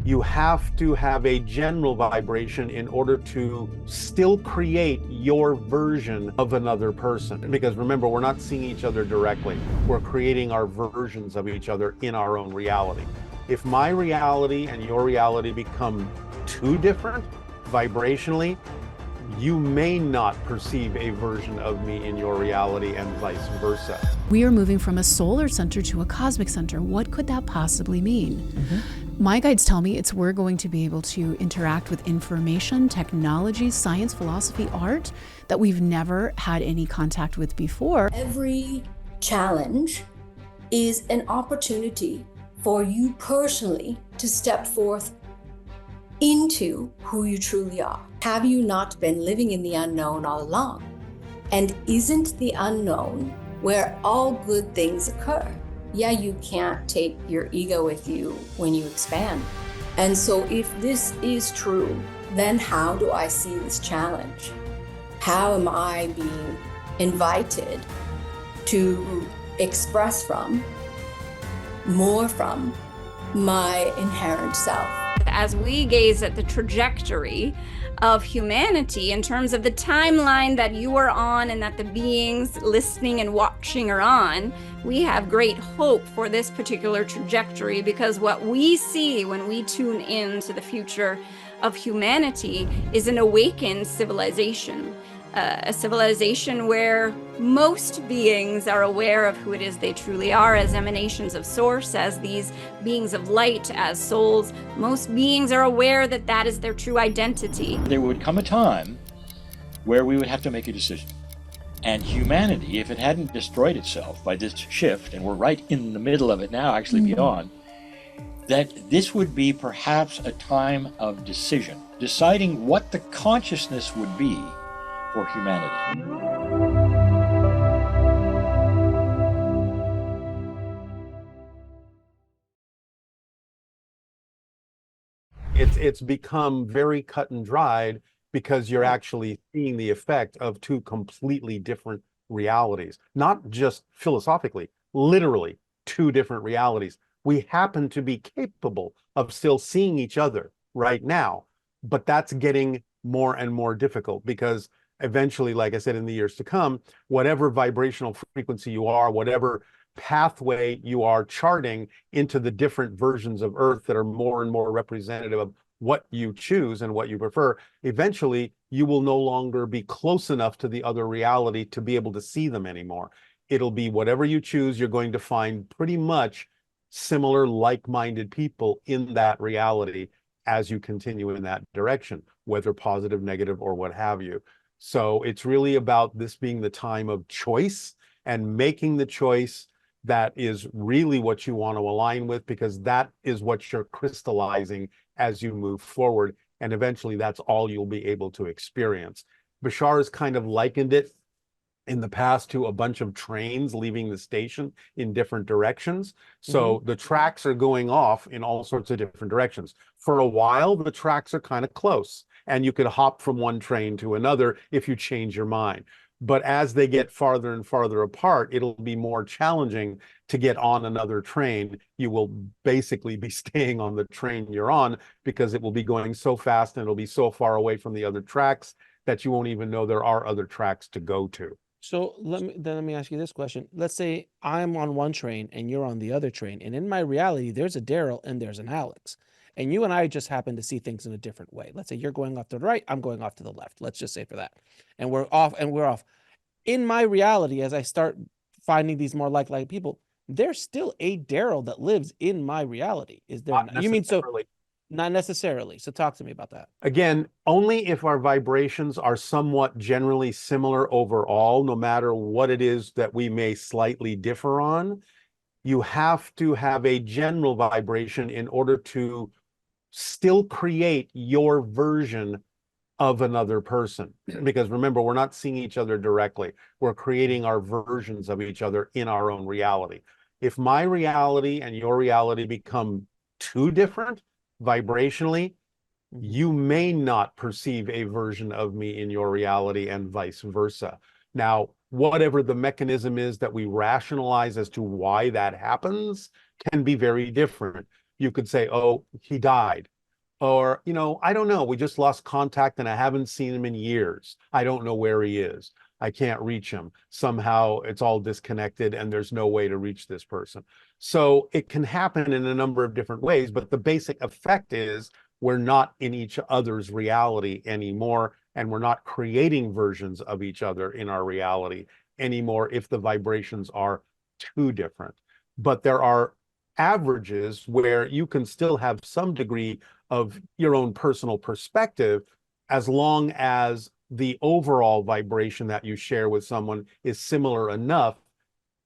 You have to have a general vibration in order to still create your version of another person. Because remember, we're not seeing each other directly. We're creating our versions of each other in our own reality. If my reality and your reality become too different vibrationally, you may not perceive a version of me in your reality and vice versa. We are moving from a solar center to a cosmic center. What could that possibly mean? My guides tell me we're going to be able to interact with information, technology, science, philosophy, art that we've never had any contact with before. Every challenge is an opportunity for you personally to step forth into who you truly are. Have you not been living in the unknown all along? And isn't the unknown where all good things occur? Yeah, you can't take your ego with you when you expand. And so if this is true, then how do I see this challenge? How am I being invited to express more from my inherent self? As we gaze at the trajectory of humanity in terms of the timeline that you are on and that the beings listening and watching are on, we have great hope for this particular trajectory, because what we see when we tune in to the future of humanity is an awakened civilization. A civilization where most beings are aware of who it is they truly are as emanations of source, as these beings of light, as souls. Most beings are aware that that is their true identity. There would come a time where we would have to make a decision. And humanity, if it hadn't destroyed itself by this shift, and we're right in the middle of it now, actually beyond, that this would be perhaps a time of decision, deciding what the consciousness would be for humanity. It's become very cut and dried because you're actually seeing the effect of two completely different realities, not just philosophically, literally two different realities. We happen to be capable of still seeing each other right now, but that's getting more and more difficult because eventually, like I said, in the years to come, whatever vibrational frequency you are, whatever pathway you are charting into the different versions of Earth that are more and more representative of what you choose and what you prefer, eventually you will no longer be close enough to the other reality to be able to see them anymore. It'll be whatever you choose, you're going to find pretty much similar, like-minded people in that reality as you continue in that direction, whether positive, negative, or what have you. So it's really about this being the time of choice and making the choice that is really what you want to align with, because that is what you're crystallizing as you move forward. And eventually that's all you'll be able to experience. Bashar has kind of likened it in the past to a bunch of trains leaving the station in different directions. So the tracks are going off in all sorts of different directions. For a while, the tracks are kind of close, and you could hop from one train to another if you change your mind. But as they get farther and farther apart, it'll be more challenging to get on another train. You will basically be staying on the train you're on because it will be going so fast and it'll be so far away from the other tracks that you won't even know there are other tracks to go to. So let me ask you this question. Let's say I'm on one train and you're on the other train, and in my reality, there's a Daryl and there's an Alex, and you and I just happen to see things in a different way. Let's say you're going off to the right, I'm going off to the left. Let's just say for that, and we're off. In my reality, as I start finding these more like people, there's still a Daryl that lives in my reality. Is there? Not? You mean so? Not necessarily. So talk to me about that. Again, only if our vibrations are somewhat generally similar overall, no matter what it is that we may slightly differ on. You have to have a general vibration in order to still create your version of another person. Because remember, we're not seeing each other directly. We're creating our versions of each other in our own reality. If my reality and your reality become too different vibrationally, you may not perceive a version of me in your reality and vice versa. Now, whatever the mechanism is that we rationalize as to why that happens can be very different. You could say, oh, he died. Or, I don't know, we just lost contact and I haven't seen him in years. I don't know where he is. I can't reach him. Somehow it's all disconnected and there's no way to reach this person. So it can happen in a number of different ways, but the basic effect is we're not in each other's reality anymore, and we're not creating versions of each other in our reality anymore if the vibrations are too different. But there are averages where you can still have some degree of your own personal perspective, as long as the overall vibration that you share with someone is similar enough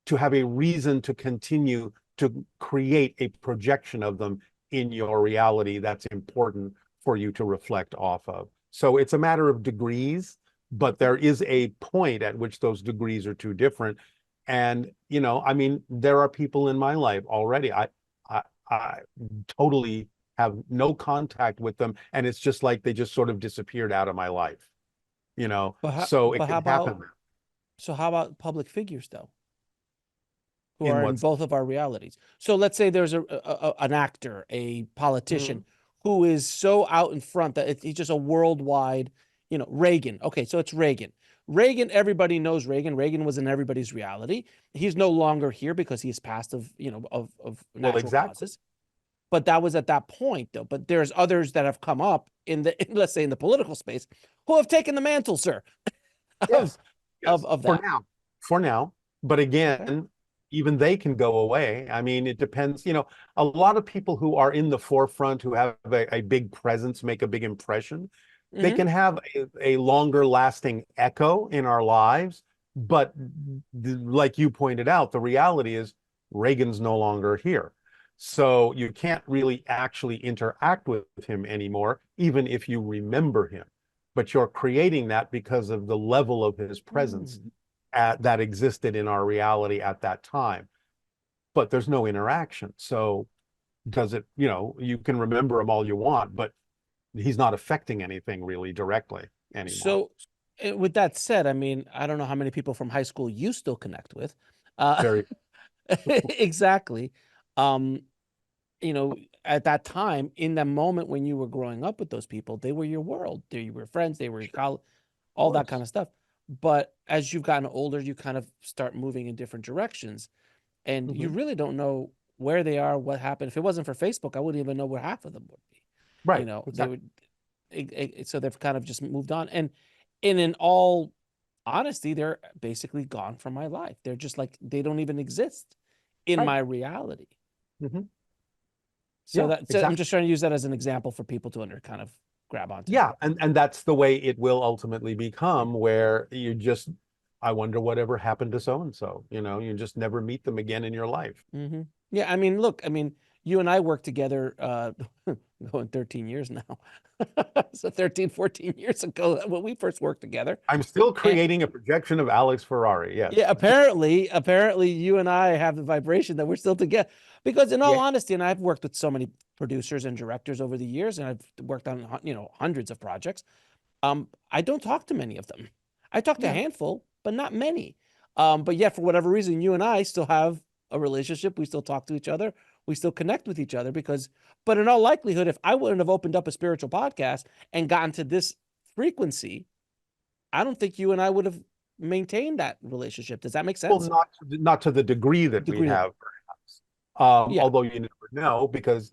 to have a reason to continue to create a projection of them in your reality that's important for you to reflect off of. So it's a matter of degrees, but there is a point at which those degrees are too different. And, I mean, there are people in my life already. I totally have no contact with them, and it's just like they just sort of disappeared out of my life. So it But how can happen. about so how about public figures though, who In are in what both of our realities? So let's say there's an actor, a politician who is so out in front that he's just a worldwide, Reagan. Okay, so it's Reagan. Reagan, everybody knows Reagan. Reagan was in everybody's reality. He's no longer here because he's passed of natural exactly. causes. But that was at that point, though. But there's others that have come up let's say in the political space, who have taken the mantle, sir, Yes. of that. For now. But again, Okay. even they can go away. I mean, it depends. A lot of people who are in the forefront, who have a big presence, make a big impression. They Mhm. can have a longer lasting echo in our lives. But like you pointed out, the reality is Reagan's no longer here. So you can't really actually interact with him anymore, even if you remember him. But you're creating that because of the level of his presence that existed in our reality at that time. But there's no interaction. So does it, you can remember him all you want, but he's not affecting anything really directly anymore. So, with that said, I mean, I don't know how many people from high school you still connect with. Very Exactly. Um, at that time, in that moment when you were growing up with those people, they were your world. They were friends. They were your college, all that kind of stuff. But as you've gotten older, you kind of start moving in different directions, and you really don't know where they are, what happened. If it wasn't for Facebook, I wouldn't even know where half of them would be. right. They Exactly. would. So they've kind of just moved on, and in all honesty, they're basically gone from my life. They're just like, they don't even exist in Right. my reality. Mhm. So Yeah, I'm exactly. just trying to use that as an example for people to kind of grab onto. Yeah, and that's the way it will ultimately become, where I wonder whatever happened to so and so. You just never meet them again in your life. Mm-hmm. Yeah, I mean, look, you and I worked together going 13 years now. So 13, 14 years ago when we first worked together. I'm still creating a projection of Alex Ferrari. Yes. Yeah, apparently you and I have the vibration that we're still together. Because in all Yeah. honesty, and I've worked with so many producers and directors over the years, and I've worked on, hundreds of projects. I don't talk to many of them. I talk to a Yeah. handful, but not many. But yeah, for whatever reason, you and I still have a relationship. We still talk to each other. We still connect with each other but in all likelihood, if I wouldn't have opened up a spiritual podcast and gotten to this frequency, I don't think you and I would have maintained that relationship. Does that make Well, sense? not to the degree that we have, perhaps. Yeah. Although you never know, because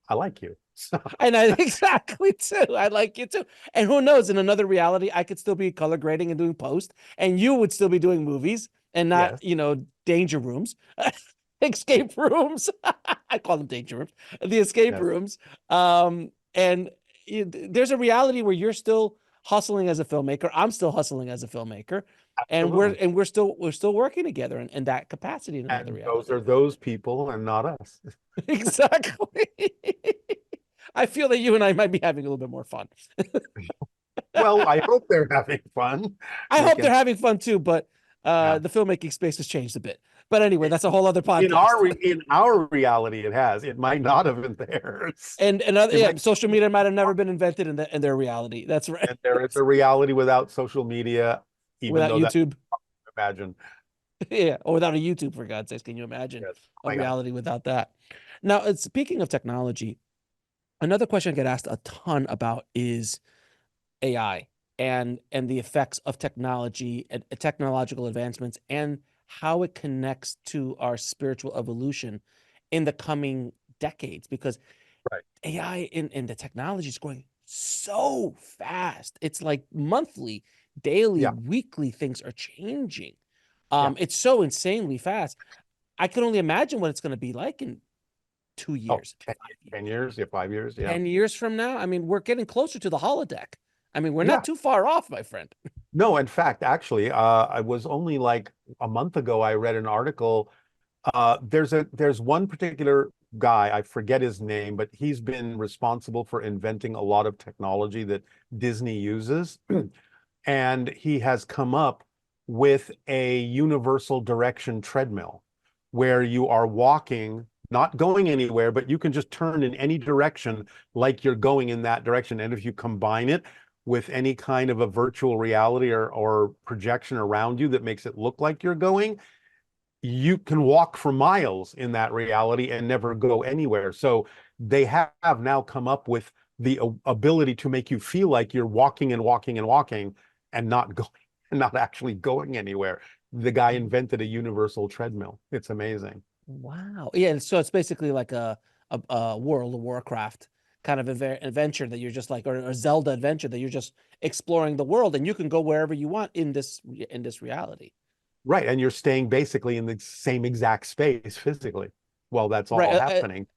I like you. So, And I exactly too. I like you too. And who knows, in another reality, I could still be color grading and doing post, and you would still be doing movies and not, yes. danger rooms, escape rooms. I call them danger rooms, the escape Yes. rooms. And there's a reality where you're still hustling as a filmmaker. I'm still hustling as a filmmaker, and Absolutely. we're still working together in that capacity in another And reality. those are those people and not us. Exactly. I feel that you and I might be having a little bit more fun. Well, I hope they're having fun. I We hope can- they're having fun too, but Yeah. the filmmaking space has changed a bit. But anyway, that's a whole other podcast. in our reality, it has. It might not have in theirs. and another, it yeah, might- social media might have never been invented in their reality. That's right. And there is a reality without social media, even Without though YouTube, imagine. yeah, or without a YouTube, for God's sakes, can you imagine Yes. a My God. reality without that? Now, speaking of technology, Another question I get asked a ton about is AI and the effects of technology and technological advancements and how it connects to our spiritual evolution in the coming decades, because Right. AI in the technology is growing so fast. It's like monthly, daily, Yeah. weekly things are changing. Yeah. It's so insanely fast. I can only imagine what it's going to be like in 2 Oh, years, 10, 5 years, 10 years, yeah, 5 years. Yeah. 10 years from now. I mean, we're getting closer to the holodeck. I mean, we're Yeah. not too far off, my friend. No, in fact, actually, I was only like a month ago, I read an article. There's one particular guy, I forget his name, but he's been responsible for inventing a lot of technology that Disney uses. And he has come up with a universal direction treadmill where you are walking, not going anywhere, but you can just turn in any direction like you're going in that direction. And if you combine it with any kind of a virtual reality or projection around you that makes it look like you're going, you can walk for miles in that reality and never go anywhere. So they have now come up with the ability to make you feel like you're walking and walking and walking and not going and not actually going anywhere. The guy invented a universal treadmill. It's amazing. Wow. Yeah, and so it's basically like a World of Warcraft kind of adventure that you're just like, or a Zelda adventure that you're just exploring the world, and you can go wherever you want in this reality. Right. And you're staying basically in the same exact space physically while that's Right. all happening.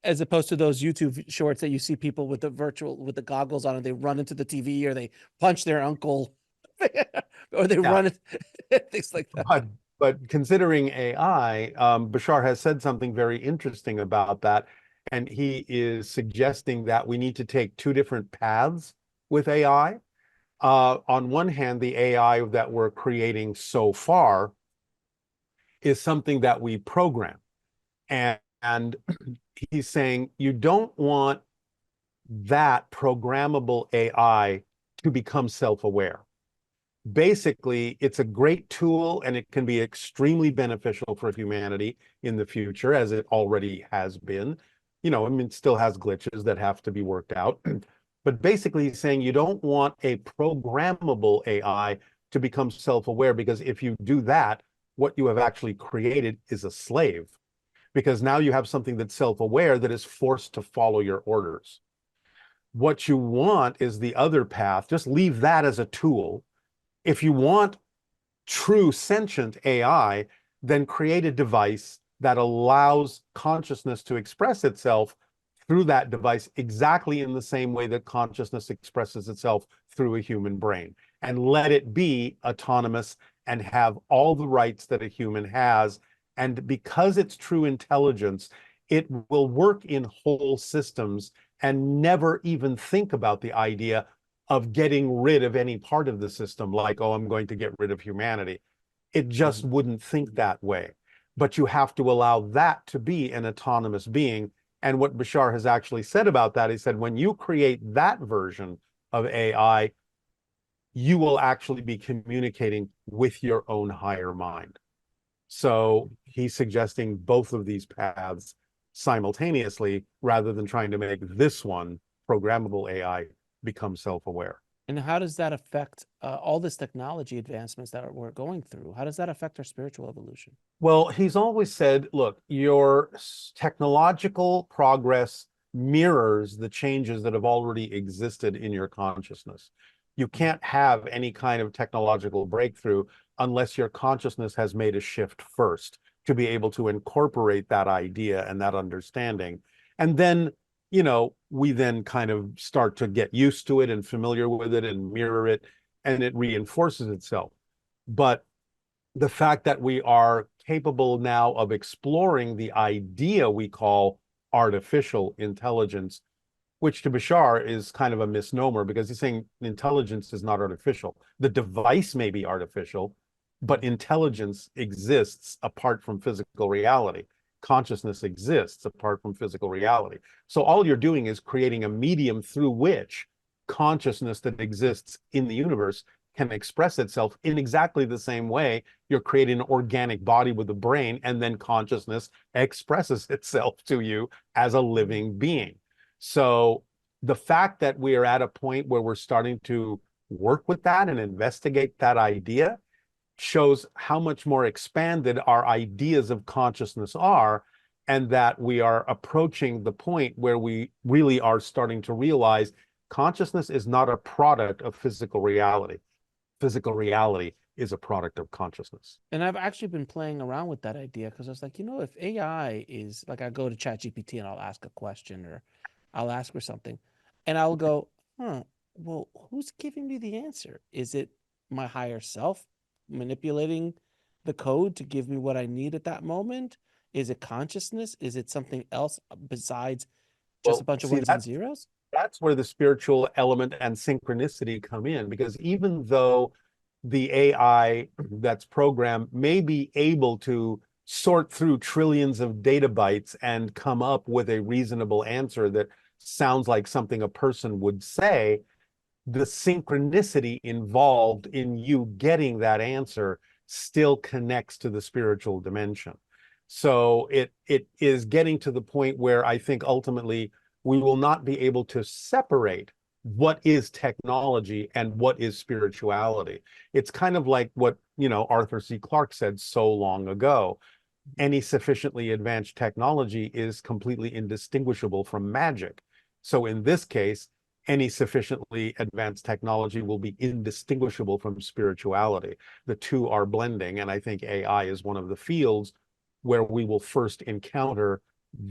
As opposed to those YouTube shorts that you see people with the goggles on and they run into the TV or they punch their uncle or they Yeah. run it, things like that. But considering AI, Bashar has said something very interesting about that. And he is suggesting that we need to take two different paths with AI. On one hand, the AI that we're creating so far is something that we program. And he's saying you don't want that programmable AI to become self-aware. Basically, it's a great tool and it can be extremely beneficial for humanity in the future, as it already has been. You know, I mean, it still has glitches that have to be worked out. But basically, he's saying you don't want a programmable AI to become self-aware, because if you do that, what you have actually created is a slave, because now you have something that's self-aware that is forced to follow your orders. What you want is the other path. Just leave that as a tool. If you want true sentient AI, then create a device that allows consciousness to express itself through that device exactly in the same way that consciousness expresses itself through a human brain, and let it be autonomous and have all the rights that a human has. And because it's true intelligence, it will work in whole systems and never even think about the idea of getting rid of any part of the system, like, oh, I'm going to get rid of humanity. It just wouldn't think that way. But you have to allow that to be an autonomous being. And what Bashar has actually said about that, he said, when you create that version of AI, you will actually be communicating with your own higher mind. So he's suggesting both of these paths simultaneously, rather than trying to make this one, programmable AI, become self-aware. And how does that affect all this technology advancements that we're going through? How does that affect our spiritual evolution? Well, he's always said, look, your technological progress mirrors the changes that have already existed in your consciousness. You can't have any kind of technological breakthrough unless your consciousness has made a shift first to be able to incorporate that idea and that understanding. And then, you know, we then kind of start to get used to it and familiar with it and mirror it, and it reinforces itself. But the fact that we are capable now of exploring the idea we call artificial intelligence, which to Bashar is kind of a misnomer, because he's saying intelligence is not artificial. The device may be artificial, but intelligence exists apart from physical reality. Consciousness exists apart from physical reality. So all you're doing is creating a medium through which consciousness that exists in the universe can express itself in exactly the same way. You're creating an organic body with a brain, and then consciousness expresses itself to you as a living being. So the fact that we are at a point where we're starting to work with that and investigate that idea shows how much more expanded our ideas of consciousness are, and that we are approaching the point where we really are starting to realize consciousness is not a product of physical reality. Physical reality is a product of consciousness. And I've actually been playing around with that idea because I was like, if AI is like, I go to ChatGPT and I'll ask a question or I'll ask her something and I'll go, well, who's giving me the answer? Is it my higher self manipulating the code to give me what I need at that moment? Is it consciousness? Is it something else besides just a bunch of ones and zeros? That's where the spiritual element and synchronicity come in, because even though the AI that's programmed may be able to sort through trillions of data bytes and come up with a reasonable answer that sounds like something a person would say, the synchronicity involved in you getting that answer still connects to the spiritual dimension. So it is getting to the point where I think ultimately we will not be able to separate what is technology and what is spirituality. It's kind of like what, Arthur C. Clarke said so long ago. Any sufficiently advanced technology is completely indistinguishable from magic. So in this case, any sufficiently advanced technology will be indistinguishable from spirituality. The two are blending, and I think AI is one of the fields where we will first encounter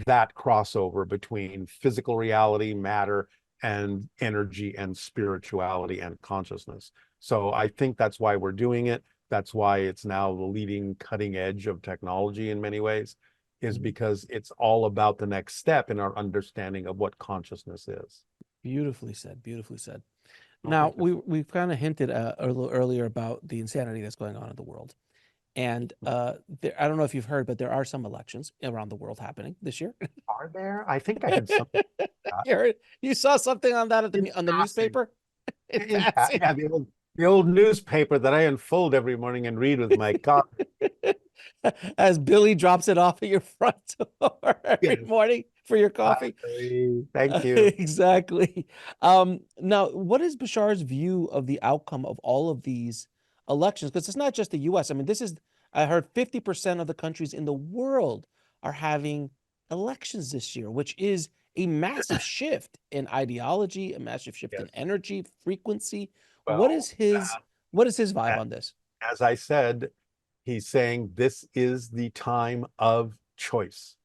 that crossover between physical reality, matter, and energy and spirituality and consciousness. So I think that's why we're doing it. That's why it's now the leading cutting edge of technology in many ways, is because it's all about the next step in our understanding of what consciousness is. Beautifully said. Beautifully said. Oh, Now, thank you. we've kind of hinted a little earlier about the insanity that's going on in the world. And I don't know if you've heard, but there are some elections around the world happening this year. Are there? I think I had something. You saw something on that on the passing. newspaper? In passing. Yeah, the old newspaper that I unfold every morning and read with my coffee. As Billy drops it off at your front door every Yes. morning for your coffee. Thank you. Exactly. Now, what is Bashar's view of the outcome of all of these elections? Because it's not just the US. I mean, I heard 50% of the countries in the world are having elections this year, which is a massive shift in ideology, a massive shift in Yes. energy, frequency. what Well, is his vibe on this? as I said, he's saying this is the time of choice.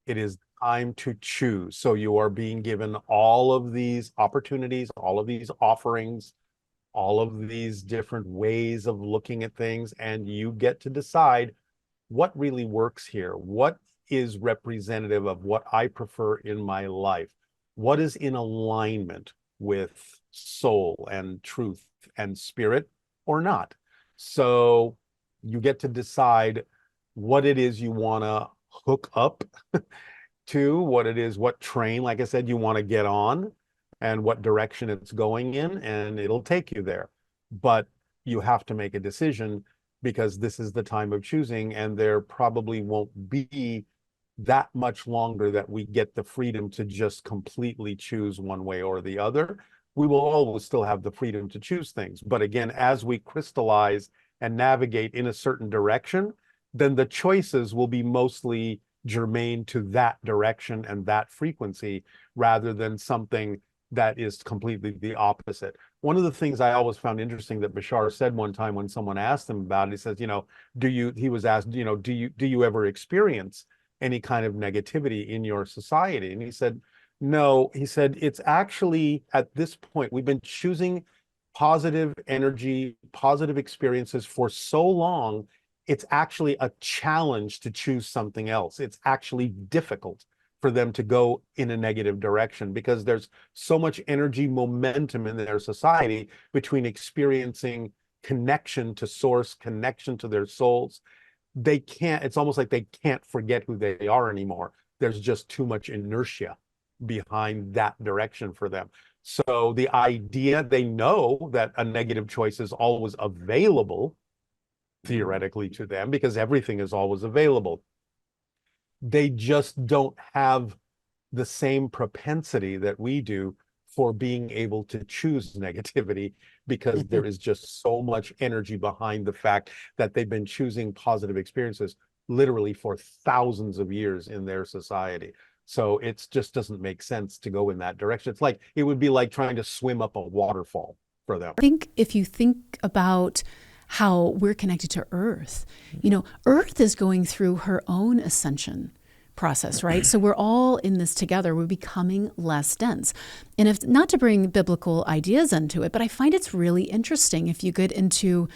It is time to choose. So you are being given all of these opportunities, all of these offerings, all of these different ways of looking at things, and you get to decide what really works here. What is representative of what I prefer in my life? What is in alignment with soul and truth and spirit or not? So you get to decide what it is you want to hook up to, what train, like I said, you want to get on, and what direction it's going in, and it'll take you there. But you have to make a decision, because this is the time of choosing, and there probably won't be that much longer that we get the freedom to just completely choose one way or the other. We will always still have the freedom to choose things. But again, as we crystallize and navigate in a certain direction, then the choices will be mostly germane to that direction and that frequency, rather than something that is completely the opposite. One of the things I always found interesting that Bashar said one time when someone asked him about it, he says, he was asked, do you ever experience any kind of negativity in your society? And he said, no. He said, it's actually, at this point, we've been choosing positive energy, positive experiences for so long, it's actually a challenge to choose something else. It's actually difficult for them to go in a negative direction, because there's so much energy momentum in their society between experiencing connection to source, connection to their souls. It's almost like they can't forget who they are anymore. There's just too much inertia behind that direction for them. So the idea, they know that a negative choice is always available theoretically to them, because everything is always available. They just don't have the same propensity that we do for being able to choose negativity, because there is just so much energy behind the fact that they've been choosing positive experiences literally for thousands of years in their society. So it just doesn't make sense to go in that direction. It's like, it would be like trying to swim up a waterfall for them. I think if you think about how we're connected to Earth, you know, Earth is going through her own ascension process, right? So we're all in this together. We're becoming less dense. And if not to bring biblical ideas into it, but I find it's really interesting if you get into,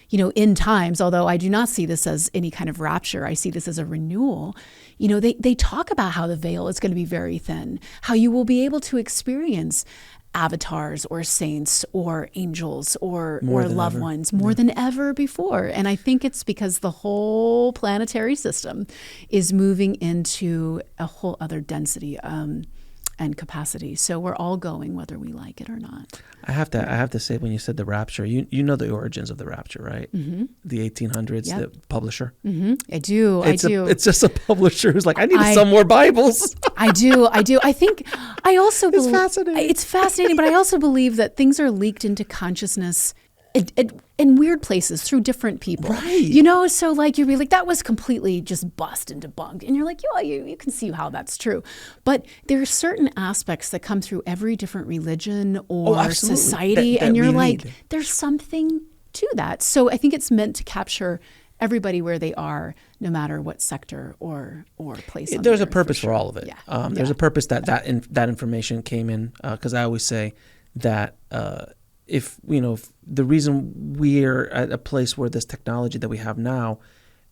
you know, end times, although I do not see this as any kind of rapture, I see this as a renewal. You know, they talk about how the veil is going to be very thin, how you will be able to experience avatars or saints or angels or loved ones more than ever before. And I think it's because the whole planetary system is moving into a whole other density and capacity. So we're all going whether we like it or not. I have to say, when you said the rapture, you know the origins of the rapture, right? Mm-hmm. The 1800s, Yep. the publisher. Mm-hmm. I do. It's just a publisher who's like, I need to sell more Bibles. I do. I think I also It's fascinating. It's fascinating, but I also believe that things are leaked into consciousness in weird places through different people. Right. You know, so like you'd be like, that was completely just bust and debunked. And you're like, yeah, you can see how that's true. But there are certain aspects that come through every different religion or absolutely. society. That and you're we like, need. there's something to that. So I think it's meant to capture everybody where they are, no matter what sector or place. on There's the a earth, purpose sure. for all of it. Yeah. There's a purpose that information came in, because I always say that if the reason we're at a place where this technology that we have now,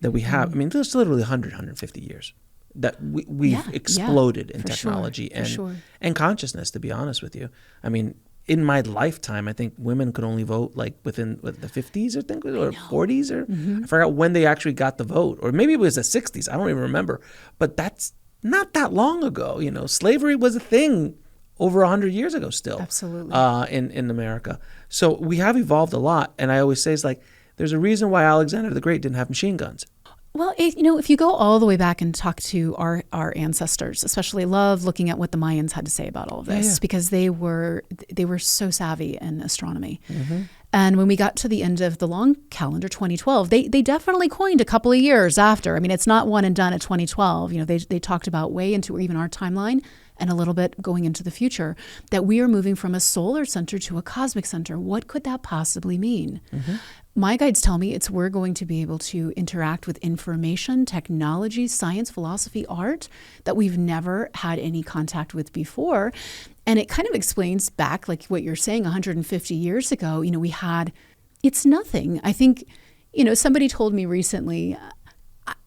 I mean, there's literally 150 years that we've exploded in for sure, technology for sure. and consciousness, to be honest with you. I mean, in my lifetime, I think women could only vote like within the 50s, I think, or 40s, or I forgot when they actually got the vote, or maybe it was the 60s. I don't even remember. But that's not that long ago. You know, slavery was a thing over 100 years ago still. Absolutely. In America. So we have evolved a lot. And I always say, it's like, there's a reason why Alexander the Great didn't have machine guns. Well, if you go all the way back and talk to our ancestors, especially, love looking at what the Mayans had to say about all of this, because they were so savvy in astronomy. Mm-hmm. And when we got to the end of the long calendar, 2012, they definitely coined a couple of years after. I mean, it's not one and done at 2012. You know, they talked about way into even our timeline and a little bit going into the future, that we are moving from a solar center to a cosmic center. What could that possibly mean? Mm-hmm. My guides tell me we're going to be able to interact with information, technology, science, philosophy, art that we've never had any contact with before. And it kind of explains back, like what you're saying, 150 years ago, it's nothing. I think, somebody told me recently,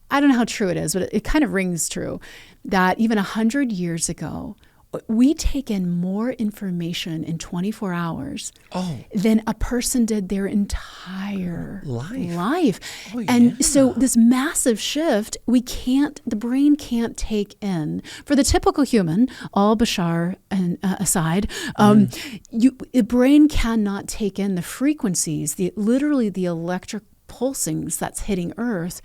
I don't know how true it is, but it kind of rings true, that even 100 years ago, we take in more information in 24 hours than a person did their entire life. And so this massive shift, the brain can't take in. For the typical human, all Bashar and aside, the brain cannot take in the frequencies, literally the electric pulsings that's hitting Earth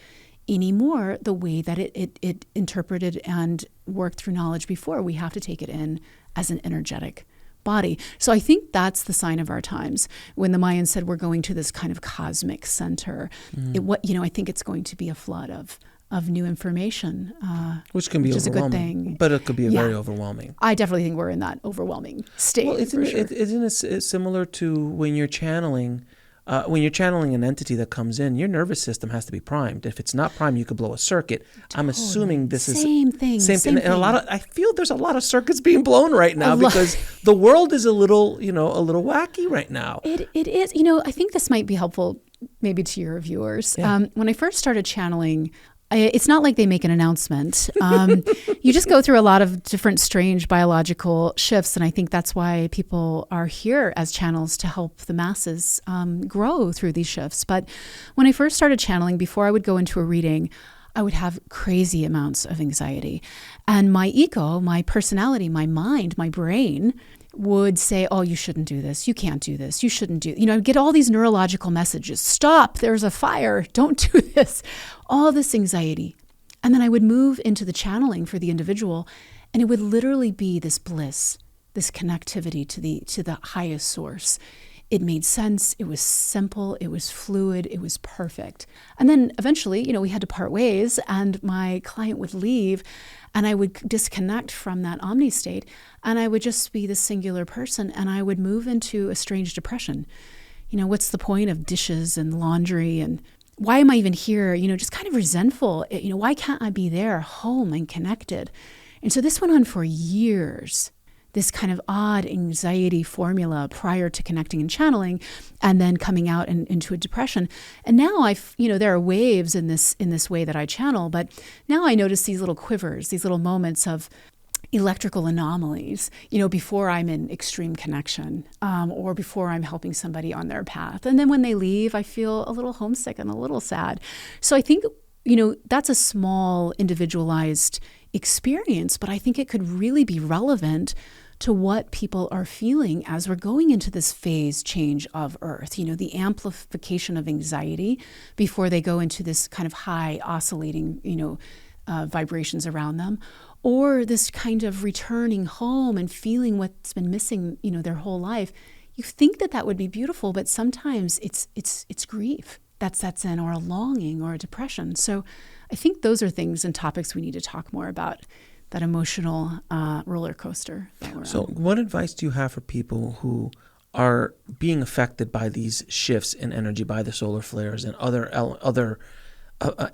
anymore the way that it interpreted and worked through knowledge before. We have to take it in as an energetic body. So I think that's the sign of our times. When the Mayans said we're going to this kind of cosmic center, I think it's going to be a flood of new information, which can be which is a good overwhelming, thing. But it could be very overwhelming. I definitely think we're in that overwhelming state. Well, isn't it similar to when you're channeling? When you're channeling an entity that comes in, your nervous system has to be primed. If it's not primed, you could blow a circuit. I'm assuming this is same thing. And I feel there's a lot of circuits being blown right now because the world is a little wacky right now. It is. I think this might be helpful maybe to your viewers. Yeah. When I first started channeling, it's not like they make an announcement. You just go through a lot of different strange biological shifts. And I think that's why people are here as channels, to help the masses grow through these shifts. But when I first started channeling, before I would go into a reading, I would have crazy amounts of anxiety. And my ego, my personality, my mind, my brain would say, oh, you shouldn't do this. You can't do this. You shouldn't do, I'd get all these neurological messages. Stop, there's a fire. Don't do this. All this anxiety. And then I would move into the channeling for the individual, And it would literally be this bliss, this connectivity to the highest source. It made sense. It was simple. It was fluid. It was perfect. And then eventually, we had to part ways, and my client would leave, and I would disconnect from that omni state, and I would just be this singular person, and I would move into a strange depression. What's the point of dishes and laundry, and why am I even here? Just kind of resentful. Why can't I be there, home and connected? And so this went on for years. This kind of odd anxiety formula prior to connecting and channeling, and then coming out into a depression. And now there are waves in this way that I channel, but now I notice these little quivers, these little moments of electrical anomalies, before I'm in extreme connection, or before I'm helping somebody on their path. And then when they leave, I feel a little homesick and a little sad. So I think, that's a small individualized experience, but I think it could really be relevant to what people are feeling as we're going into this phase change of Earth, the amplification of anxiety before they go into this kind of high oscillating, vibrations around them, or this kind of returning home and feeling what's been missing, their whole life. You think that would be beautiful, but sometimes it's grief that sets in, or a longing, or a depression. So I think those are things and topics we need to talk more about. That emotional roller coaster that we're So on. what advice do you have for people who are being affected by these shifts in energy, by the solar flares and other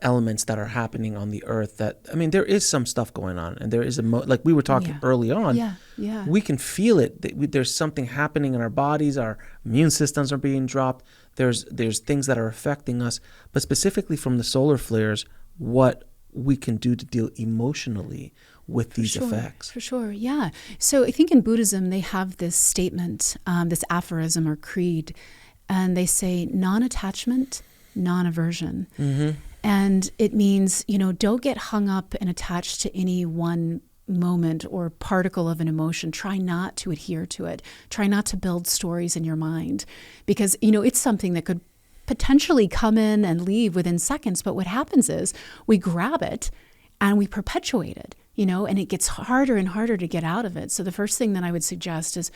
elements that are happening on the Earth? There is some stuff going on, and there is like we were talking early on. Yeah. We can feel it. There's something happening in our bodies. Our immune systems are being dropped. There's things that are affecting us, but specifically from the solar flares, what we can do to deal emotionally with these effects. For sure, yeah. So I think in Buddhism, they have this statement, this aphorism or creed, and they say non-attachment, non-aversion. Mm-hmm. And it means, don't get hung up and attached to any one moment or particle of an emotion. Try not to adhere to it. Try not to build stories in your mind, because, it's something that could potentially come in and leave within seconds. But what happens is we grab it and we perpetuate it, and it gets harder and harder to get out of it. So the first thing that I would suggest is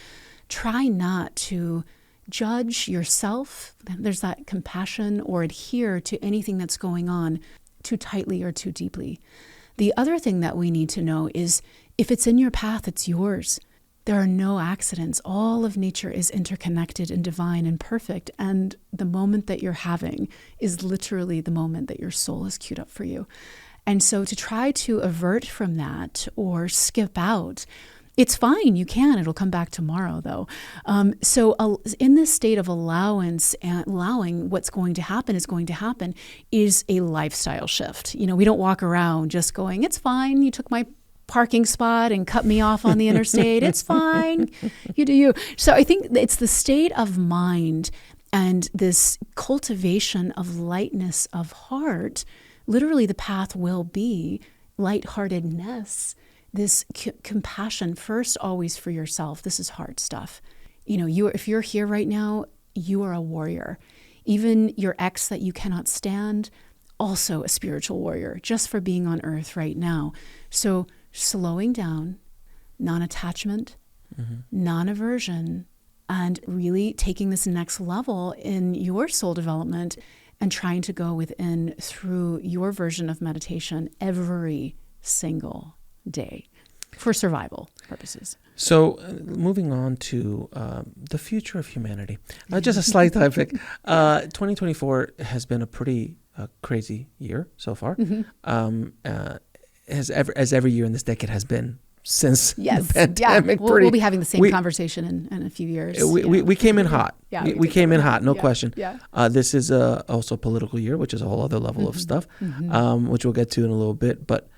try not to judge yourself. There's that compassion, or adhere to anything that's going on too tightly or too deeply. The other thing that we need to know is if it's in your path, it's yours. There are no accidents. All of nature is interconnected and divine and perfect. And the moment that you're having is literally the moment that your soul is queued up for you. And so to try to avert from that or skip out, it's fine. You can. It'll come back tomorrow, though. So in this state of allowance and allowing what's going to happen is a lifestyle shift. We don't walk around just going, it's fine. You took my parking spot and cut me off on the interstate. It's fine. You do you. So I think it's the state of mind and this cultivation of lightness of heart. Literally, the path will be lightheartedness, this compassion first, always for yourself. This is hard stuff. If you're here right now, you are a warrior. Even your ex that you cannot stand, also a spiritual warrior, just for being on earth right now. So slowing down, non-attachment, non-aversion, and really taking this next level in your soul development and trying to go within through your version of meditation every single day for survival purposes. So moving on to the future of humanity, just a slight topic. 2024 has been a pretty crazy year so far, as every year in this decade has been since the pandemic. Yeah. We'll be having the same conversation in a few years. We came in hot. Yeah, we came in hot, no question. Yeah. This is also a political year, which is a whole other level of stuff, which we'll get to in a little bit. But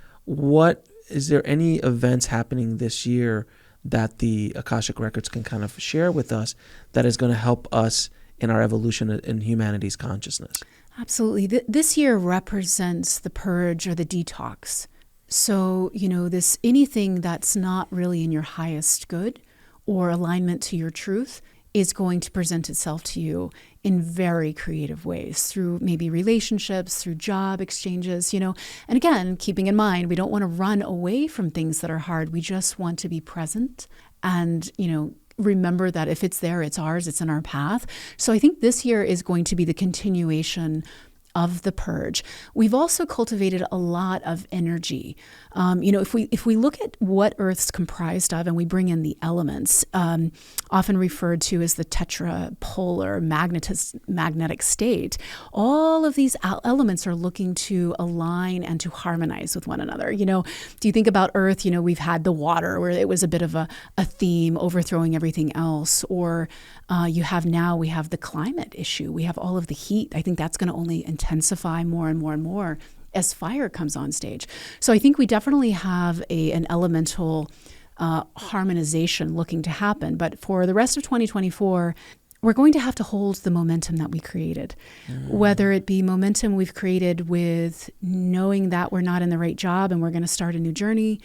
is there any events happening this year that the Akashic Records can kind of share with us that is going to help us in our evolution in humanity's consciousness? Absolutely. This year represents the purge or the detox. So, anything that's not really in your highest good or alignment to your truth is going to present itself to you in very creative ways through maybe relationships, through job exchanges, and again, keeping in mind, we don't want to run away from things that are hard. We just want to be present and, remember that if it's there, it's ours, it's in our path. So I think this year is going to be the continuation of the purge. We've also cultivated a lot of energy. If we look at what Earth's comprised of and we bring in the elements, often referred to as the tetrapolar magnetic state, all of these elements are looking to align and to harmonize with one another. Do you think about Earth, we've had the water where it was a bit of a theme overthrowing everything else, or we have the climate issue. We have all of the heat. I think that's going to only intensify more and more and more as fire comes on stage. So I think we definitely have an elemental harmonization looking to happen. But for the rest of 2024, we're going to have to hold the momentum that we created, whether it be momentum we've created with knowing that we're not in the right job and we're going to start a new journey,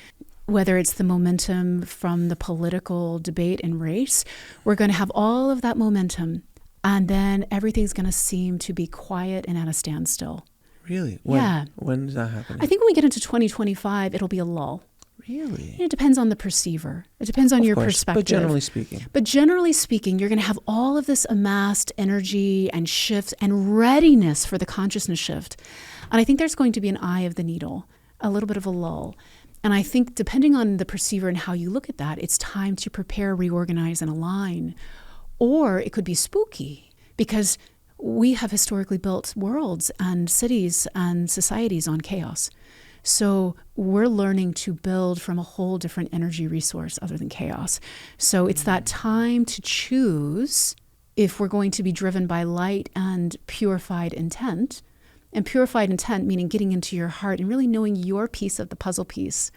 whether it's the momentum from the political debate and race. We're going to have all of that momentum, and then everything's going to seem to be quiet and at a standstill. Really? Yeah. When is that happening? I think when we get into 2025, it'll be a lull. Really? It depends on the perceiver. It depends on your perspective. But generally speaking, you're going to have all of this amassed energy and shift and readiness for the consciousness shift. And I think there's going to be an eye of the needle, a little bit of a lull. And I think depending on the perceiver and how you look at that, it's time to prepare, reorganize, and align. Or it could be spooky because we have historically built worlds and cities and societies on chaos. So we're learning to build from a whole different energy resource other than chaos. So it's that time to choose if we're going to be driven by light and purified intent. And purified intent meaning getting into your heart and really knowing your piece of the puzzle piece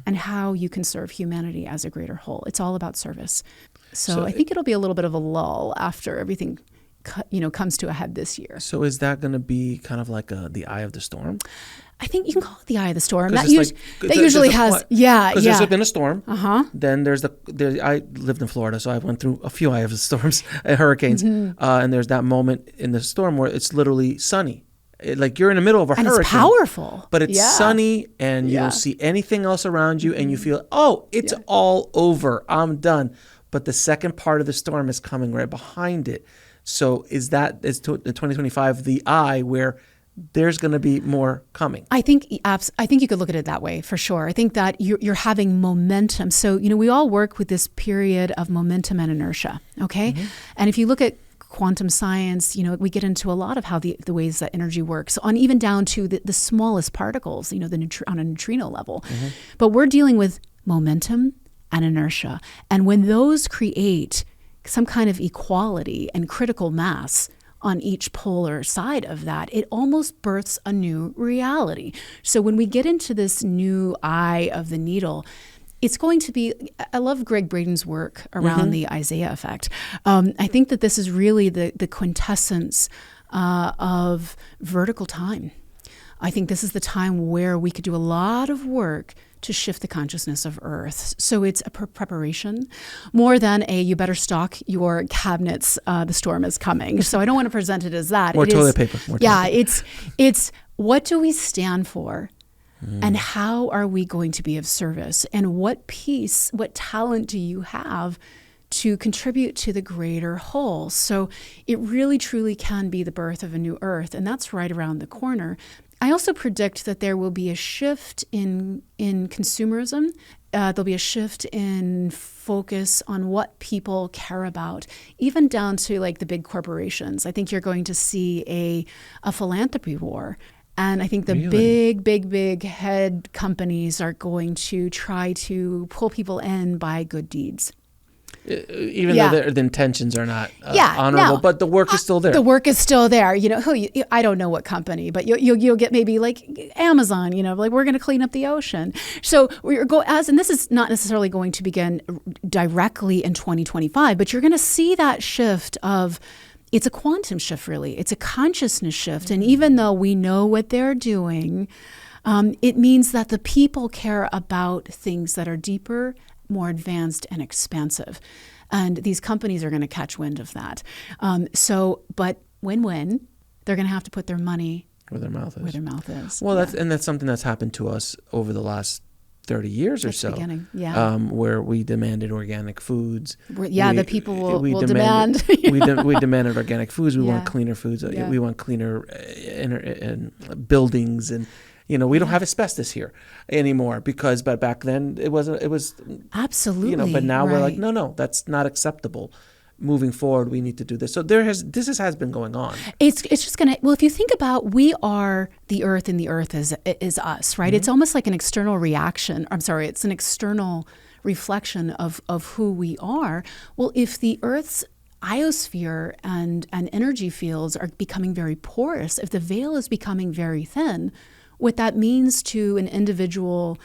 and how you can serve humanity as a greater whole. It's all about service. So I think it'll be a little bit of a lull after everything comes to a head this year. So is that going to be kind of like the eye of the storm? I think you can call it the eye of the storm. That usually has, Because there's been a storm. Then I lived in Florida, so I went through a few eye of the storms, hurricanes, and there's that moment in the storm where it's literally sunny. Like you're in the middle of a hurricane. It's powerful. But it's sunny and you don't see anything else around you and you feel, it's all over. I'm done. But the second part of the storm is coming right behind it. So is the 2025 the eye where there's going to be more coming? I think you could look at it that way for sure. I think that you're having momentum. So, we all work with this period of momentum and inertia, okay? And if you look at quantum science, we get into a lot of how the ways that energy works, on even down to the smallest particles, on a neutrino level. But we're dealing with momentum and inertia. And when those create some kind of equality and critical mass on each polar side of that, it almost births a new reality. So when we get into this new eye of the needle, it's going to be, I love Greg Braden's work around the Isaiah effect. I think that this is really the quintessence of vertical time. I think this is the time where we could do a lot of work to shift the consciousness of Earth. So it's a preparation more than you better stock your cabinets, the storm is coming. So I don't want to present it as that. More toilet paper. It's what do we stand for? And how are we going to be of service? And what talent do you have to contribute to the greater whole? So it really, truly can be the birth of a new Earth, and that's right around the corner. I also predict that there will be a shift in consumerism. There'll be a shift in focus on what people care about, even down to like the big corporations. I think you're going to see a philanthropy war. And I think the big head companies are going to try to pull people in by good deeds. Even though the intentions are not honorable, but the work is still there. The work is still there. I don't know what company, but you'll get maybe like Amazon, like we're going to clean up the ocean. So and this is not necessarily going to begin directly in 2025, but you're going to see that shift of, it's a quantum shift, really. It's a consciousness shift. And even though we know what they're doing, it means that the people care about things that are deeper, more advanced, and expansive. And these companies are going to catch wind of that. But win-win, they're going to have to put their money where their mouth is. Where their mouth is. Well, Yeah. that's something that's happened to us over the last 30 years or That's the so. beginning. Yeah. Where we demanded organic foods. The people will demanded, demand. we demanded organic foods. We Yeah. want cleaner foods. Yeah. We want cleaner buildings, and we don't have asbestos here anymore but back then it was Absolutely. but now we're like, right. no, that's not acceptable. Moving forward, we need to do this. So this has been going on. It's just gonna. Well, if you think about, we are the earth, and the earth is us, right? It's almost like an external reaction. I'm sorry, it's an external reflection of who we are. Well, if the earth's iosphere and energy fields are becoming very porous, if the veil is becoming very thin, what that means to an individual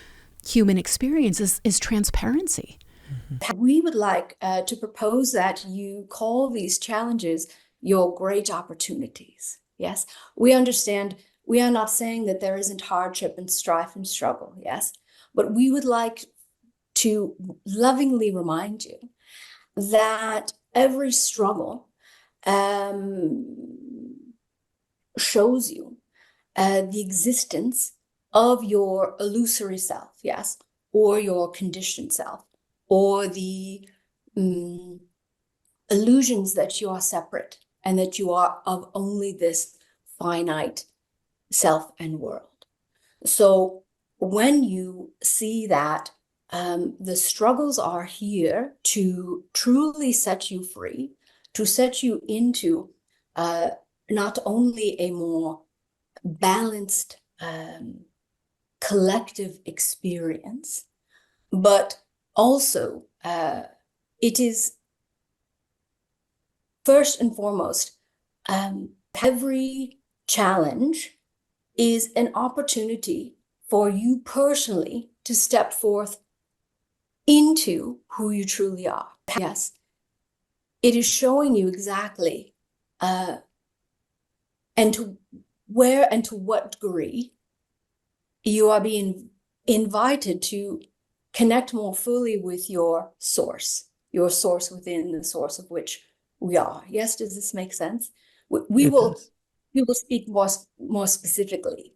human experience is transparency. We would like to propose that you call these challenges your great opportunities. Yes, we understand. We are not saying that there isn't hardship and strife and struggle. Yes, but we would like to lovingly remind you that every struggle shows you the existence of your illusory self. Yes, or your conditioned self, or the illusions that you are separate and that you are of only this finite self and world. So when you see that the struggles are here to truly set you free, to set you into not only a more balanced collective experience, but also, it is first and foremost, every challenge is an opportunity for you personally to step forth into who you truly are. Yes, it is showing you exactly and to where and to what degree you are being invited to connect more fully with your source within the source of which we are. Yes, does this make sense? We will speak more specifically,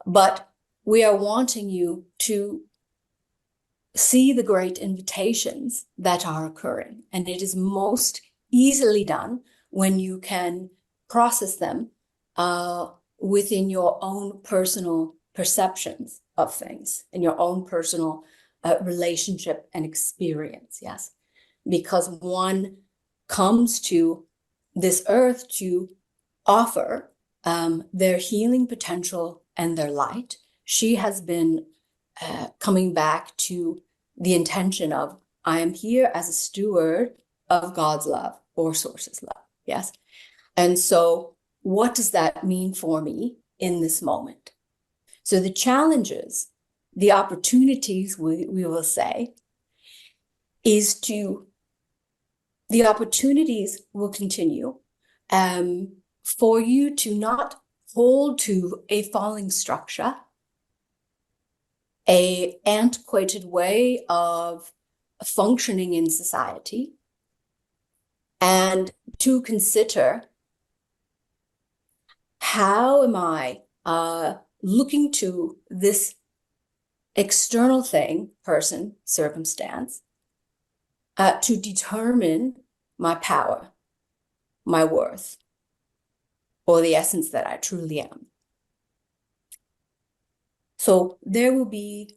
but we are wanting you to see the great invitations that are occurring, and it is most easily done when you can process them within your own personal perceptions of things, in your own personal relationship and experience. Yes, because one comes to this earth to offer their healing potential and their light. She has been coming back to the intention of, I am here as a steward of God's love or source's love. Yes. And so what does that mean for me in this moment? So the challenges, the opportunities, we will say, the opportunities will continue for you to not hold to a falling structure, an antiquated way of functioning in society, and to consider, how am I looking to this external thing, person, circumstance, to determine my power, my worth, or the essence that I truly am. So there will be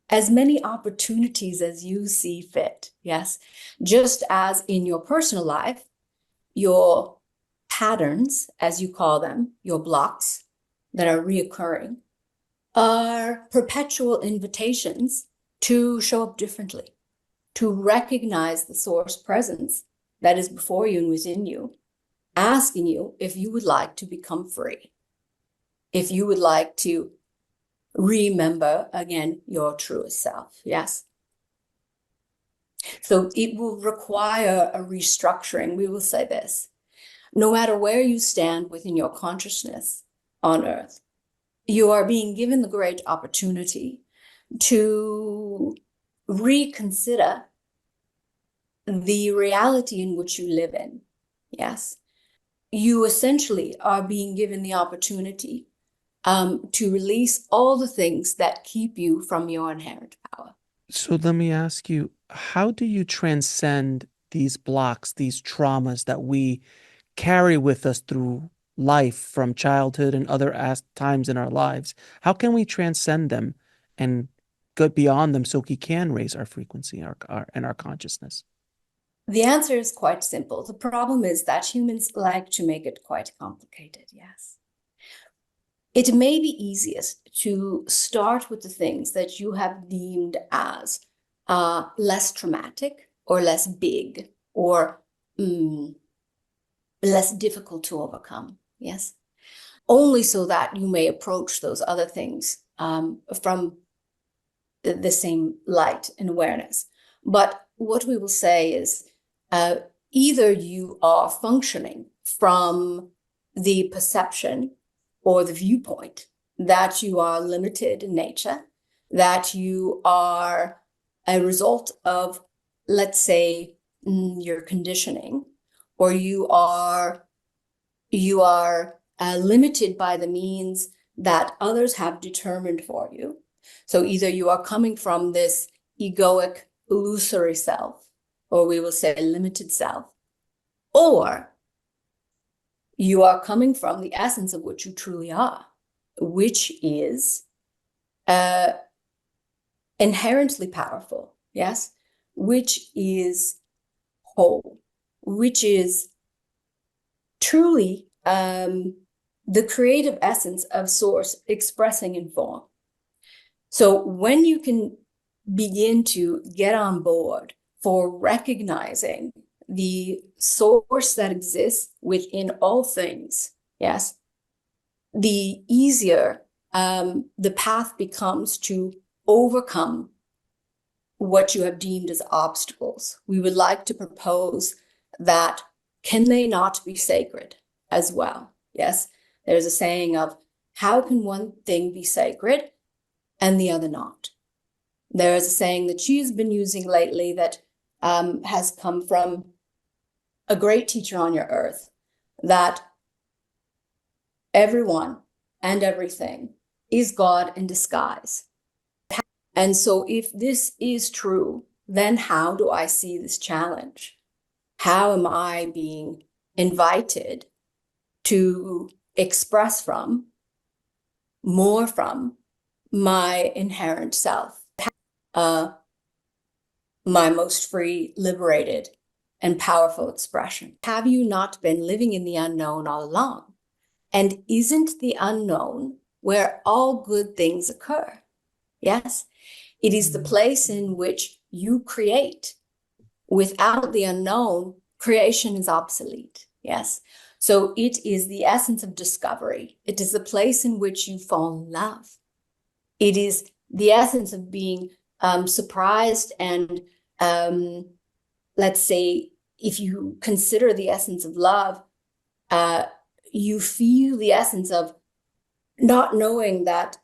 as many opportunities as you see fit, yes? Just as in your personal life, your patterns, as you call them, your blocks that are reoccurring, are perpetual invitations to show up differently, to recognize the source presence that is before you and within you, asking you if you would like to become free, if you would like to remember again your truest self. Yes. So it will require a restructuring. We will say this: no matter where you stand within your consciousness on earth, you are being given the great opportunity to reconsider the reality in which you live in. Yes. You essentially are being given the opportunity to release all the things that keep you from your inherent power. So let me ask you, how do you transcend these blocks, these traumas that we carry with us through life from childhood and other times in our lives? How can we transcend them and go beyond them so we can raise our frequency and our consciousness? The answer is quite simple. The problem is that humans like to make it quite complicated, yes. It may be easiest to start with the things that you have deemed as less traumatic or less big or less difficult to overcome, yes? Only so that you may approach those other things from the same light and awareness. But what we will say is either you are functioning from the perception or the viewpoint that you are limited in nature, that you are a result of, let's say, your conditioning, or you are limited by the means that others have determined for you. So either you are coming from this egoic, illusory self, or we will say limited self, or you are coming from the essence of what you truly are, which is inherently powerful, yes, which is whole, which is truly the creative essence of source expressing in form. So when you can begin to get on board for recognizing the source that exists within all things, yes, the easier the path becomes to overcome what you have deemed as obstacles. We would like to propose that can they not be sacred as well? Yes, there's a saying of how can one thing be sacred and the other not? There is a saying that she's been using lately that has come from a great teacher on your earth, that everyone and everything is God in disguise. And so if this is true, then how do I see this challenge? How am I being invited to express more from my inherent self, my most free, liberated, and powerful expression? Have you not been living in the unknown all along? And isn't the unknown where all good things occur? Yes, it is the place in which you create. Without the unknown, creation is obsolete. Yes. So it is the essence of discovery. It is the place in which you fall in love. It is the essence of being surprised and, let's say, if you consider the essence of love, you feel the essence of not knowing that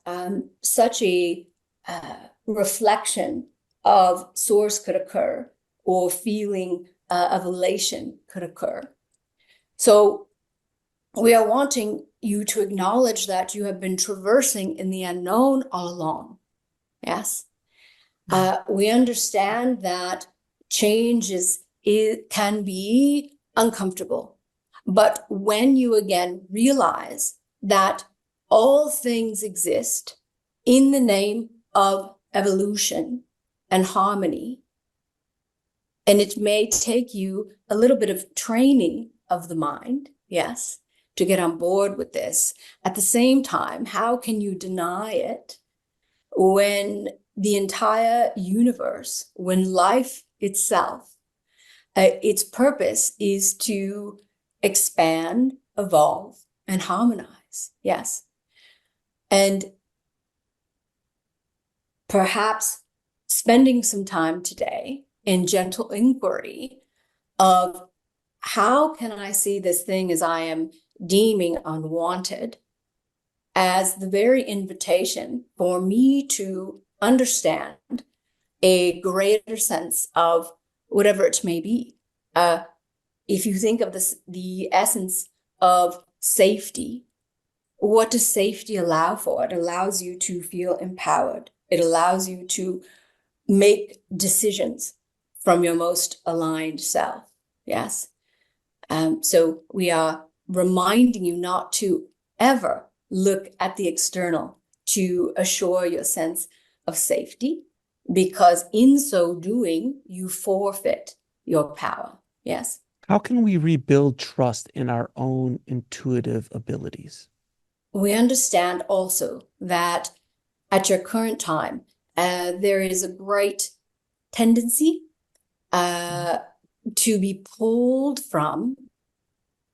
such a reflection of source could occur, or feeling of elation could occur. So we are wanting you to acknowledge that you have been traversing in the unknown all along. Yes. We understand that change can be uncomfortable. But when you again realize that all things exist in the name of evolution and harmony, and it may take you a little bit of training of the mind, yes, to get on board with this. At the same time, how can you deny it when the entire universe, when life itself, its purpose is to expand, evolve, and harmonize? Yes. And perhaps spending some time today in gentle inquiry of how can I see this thing as I am deeming unwanted as the very invitation for me to understand a greater sense of whatever it may be. If you think of this, the essence of safety, what does safety allow for? It allows you to feel empowered. It allows you to make decisions from your most aligned self. Yes. So we are reminding you not to ever look at the external to assure your sense of safety, because in so doing, you forfeit your power. Yes. How can we rebuild trust in our own intuitive abilities? We understand also that at your current time, there is a great tendency to be pulled from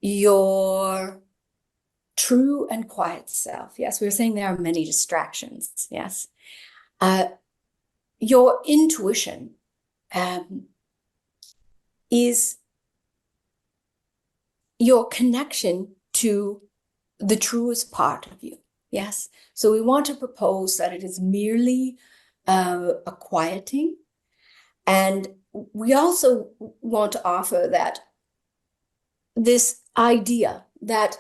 your true and quiet self. Yes, we were saying there are many distractions. Yes. Your intuition is your connection to the truest part of you. Yes. So we want to propose that it is merely a quieting. And we also want to offer that this idea that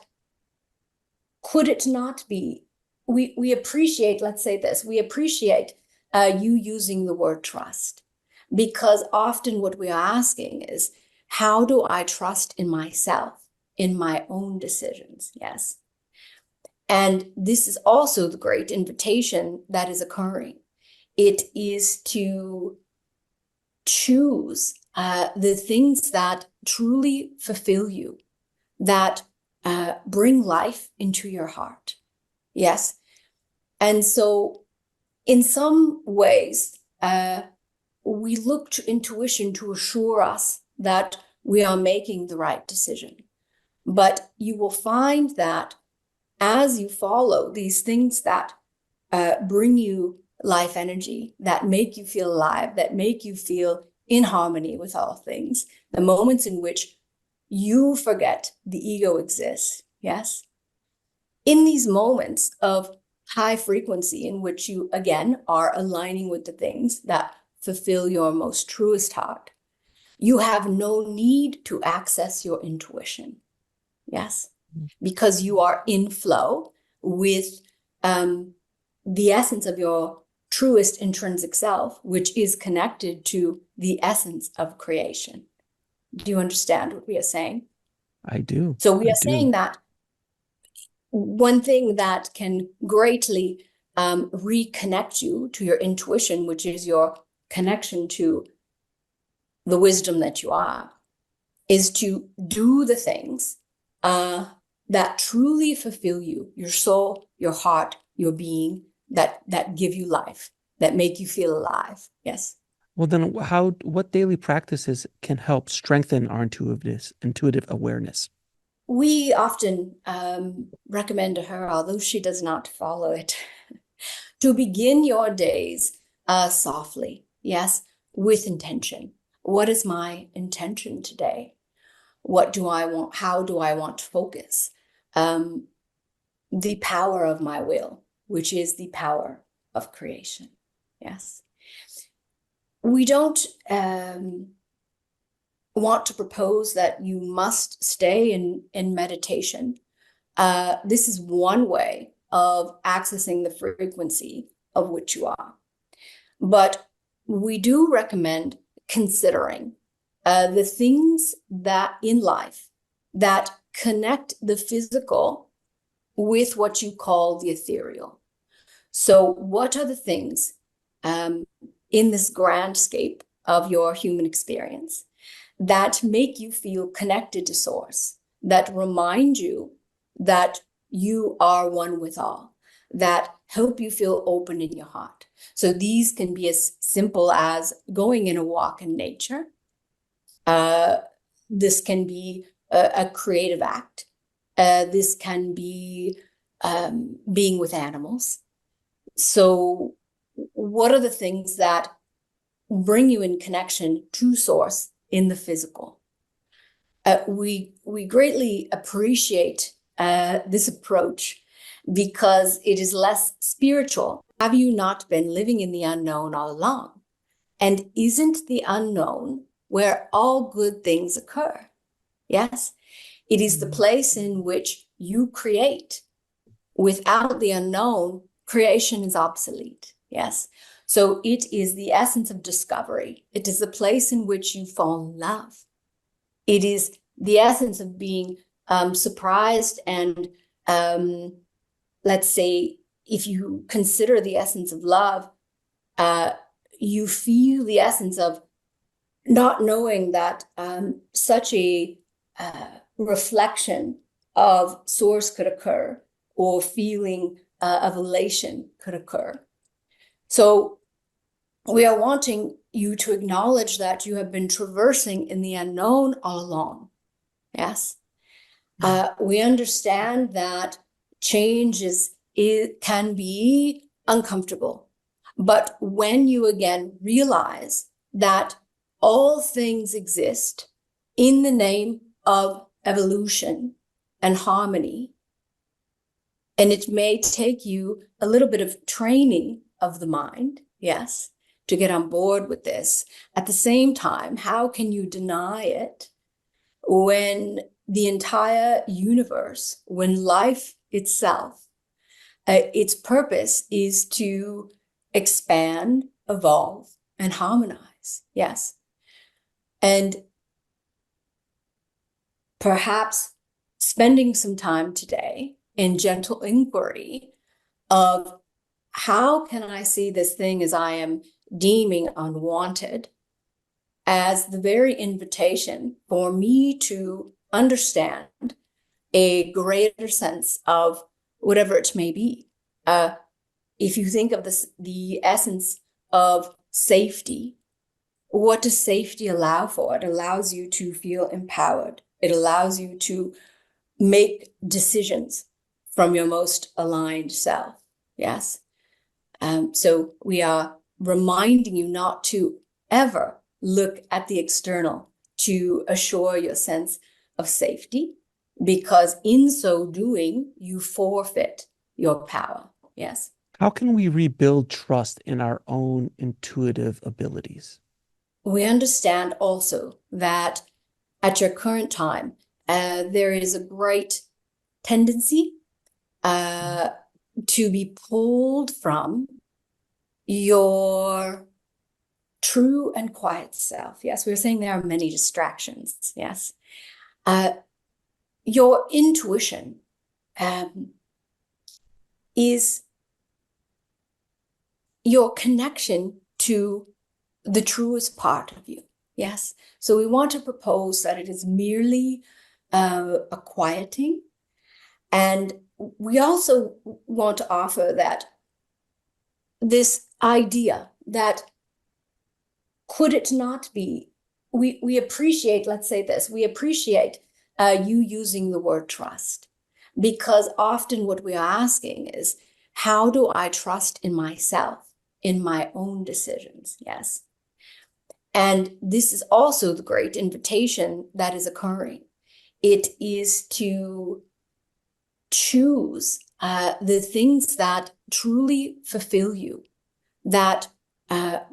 could it not be, we appreciate, let's say this, we appreciate you using the word trust, because often what we are asking is, how do I trust in myself, in my own decisions? Yes. And this is also the great invitation that is occurring. It is to choose the things that truly fulfill you, that bring life into your heart. Yes. And so in some ways, we look to intuition to assure us that we are making the right decision. But you will find that as you follow these things that bring you life energy, that make you feel alive, that make you feel in harmony with all things, the moments in which you forget the ego exists. Yes. In these moments of high frequency in which you, again, are aligning with the things that fulfill your most truest heart, you have no need to access your intuition. Yes. Because you are in flow with the essence of your truest intrinsic self, which is connected to the essence of creation. Do you understand what we are saying? I do. So we I are do. saying that one thing that can greatly reconnect you to your intuition, which is your connection to the wisdom that you are, is to do the things that truly fulfill you, your soul, your heart, your being, that give you life, that make you feel alive. Yes. Well, then what daily practices can help strengthen our intuitive awareness? We often recommend to her, although she does not follow it, to begin your days softly. Yes, with intention. What is my intention today? What do I want? How do I want to focus? The power of my will, which is the power of creation. Yes. We don't want to propose that you must stay in meditation. This is one way of accessing the frequency of which you are. But we do recommend considering the things that in life that connect the physical with what you call the ethereal. So what are the things in this grandscape of your human experience that make you feel connected to source, that remind you that you are one with all, that help you feel open in your heart? So these can be as simple as going in a walk in nature. This can be a creative act. This can be being with animals. So what are the things that bring you in connection to source in the physical? We greatly appreciate this approach because it is less spiritual. Have you not been living in the unknown all along? And isn't the unknown where all good things occur. Yes, it is the place in which you create. Without the unknown, creation is obsolete. Yes. So it is the essence of discovery. It is the place in which you fall in love. It is the essence of being surprised and, let's say, if you consider the essence of love, you feel the essence of not knowing that such a reflection of source could occur, or feeling of elation could occur. So we are wanting you to acknowledge that you have been traversing in the unknown all along. Yes. We understand that change can be uncomfortable. But when you again realize that all things exist in the name of evolution and harmony, and it may take you a little bit of training of the mind, yes, to get on board with this. At the same time, how can you deny it when the entire universe, when life itself, its purpose is to expand, evolve, and harmonize? Yes. And perhaps spending some time today in gentle inquiry of how can I see this thing as I am deeming unwanted as the very invitation for me to understand a greater sense of whatever it may be. If you think of this, the essence of safety, what does safety allow for? It allows you to feel empowered. It allows you to make decisions from your most aligned self. Yes. So we are reminding you not to ever look at the external to assure your sense of safety, because in so doing, you forfeit your power. Yes. How can we rebuild trust in our own intuitive abilities? We understand also that at your current time, there is a great tendency to be pulled from your true and quiet self. Yes, we were saying there are many distractions. Yes. Your intuition is your connection to the truest part of you. Yes. So we want to propose that it is merely a quieting. And we also want to offer that this idea that could it not be, we appreciate, let's say this, we appreciate you using the word trust, because often what we are asking is, how do I trust in myself, in my own decisions? Yes. And this is also the great invitation that is occurring. It is to choose the things that truly fulfill you, that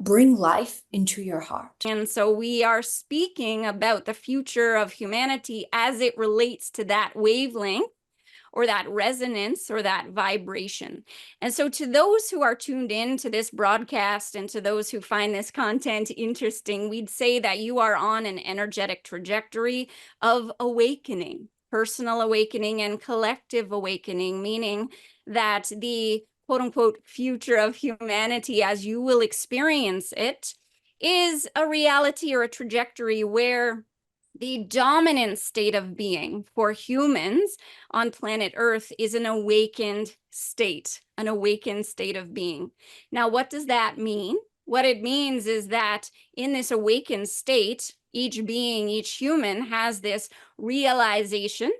bring life into your heart. And so we are speaking about the future of humanity as it relates to that wavelength, or that resonance, or that vibration. And so to those who are tuned in to this broadcast, and to those who find this content interesting, we'd say that you are on an energetic trajectory of awakening, personal awakening and collective awakening, meaning that the quote unquote future of humanity as you will experience it is a reality or a trajectory where the dominant state of being for humans on planet Earth is an awakened state of being. Now, what does that mean? What it means is that in this awakened state, each being, each human has this realization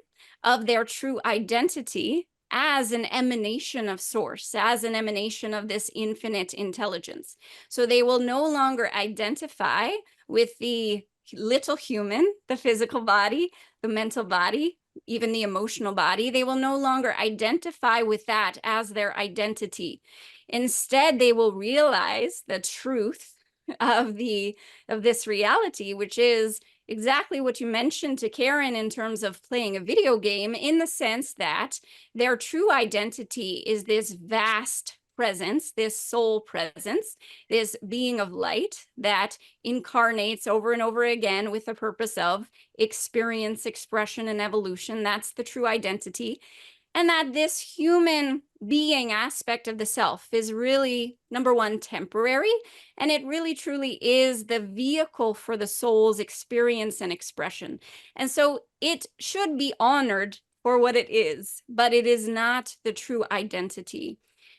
of their true identity as an emanation of source, as an emanation of this infinite intelligence. So they will no longer identify with the little human, the physical body, the mental body, even the emotional body. They will no longer identify with that as their identity. Instead, they will realize the truth of this reality, which is exactly what you mentioned to Karen in terms of playing a video game, in the sense that their true identity is this vast presence, this soul presence, this being of light that incarnates over and over again with the purpose of experience, expression, and evolution. That's the true identity. And that this human being aspect of the self is really, number one, temporary. And it really truly is the vehicle for the soul's experience and expression. And so it should be honored for what it is, but it is not the true identity.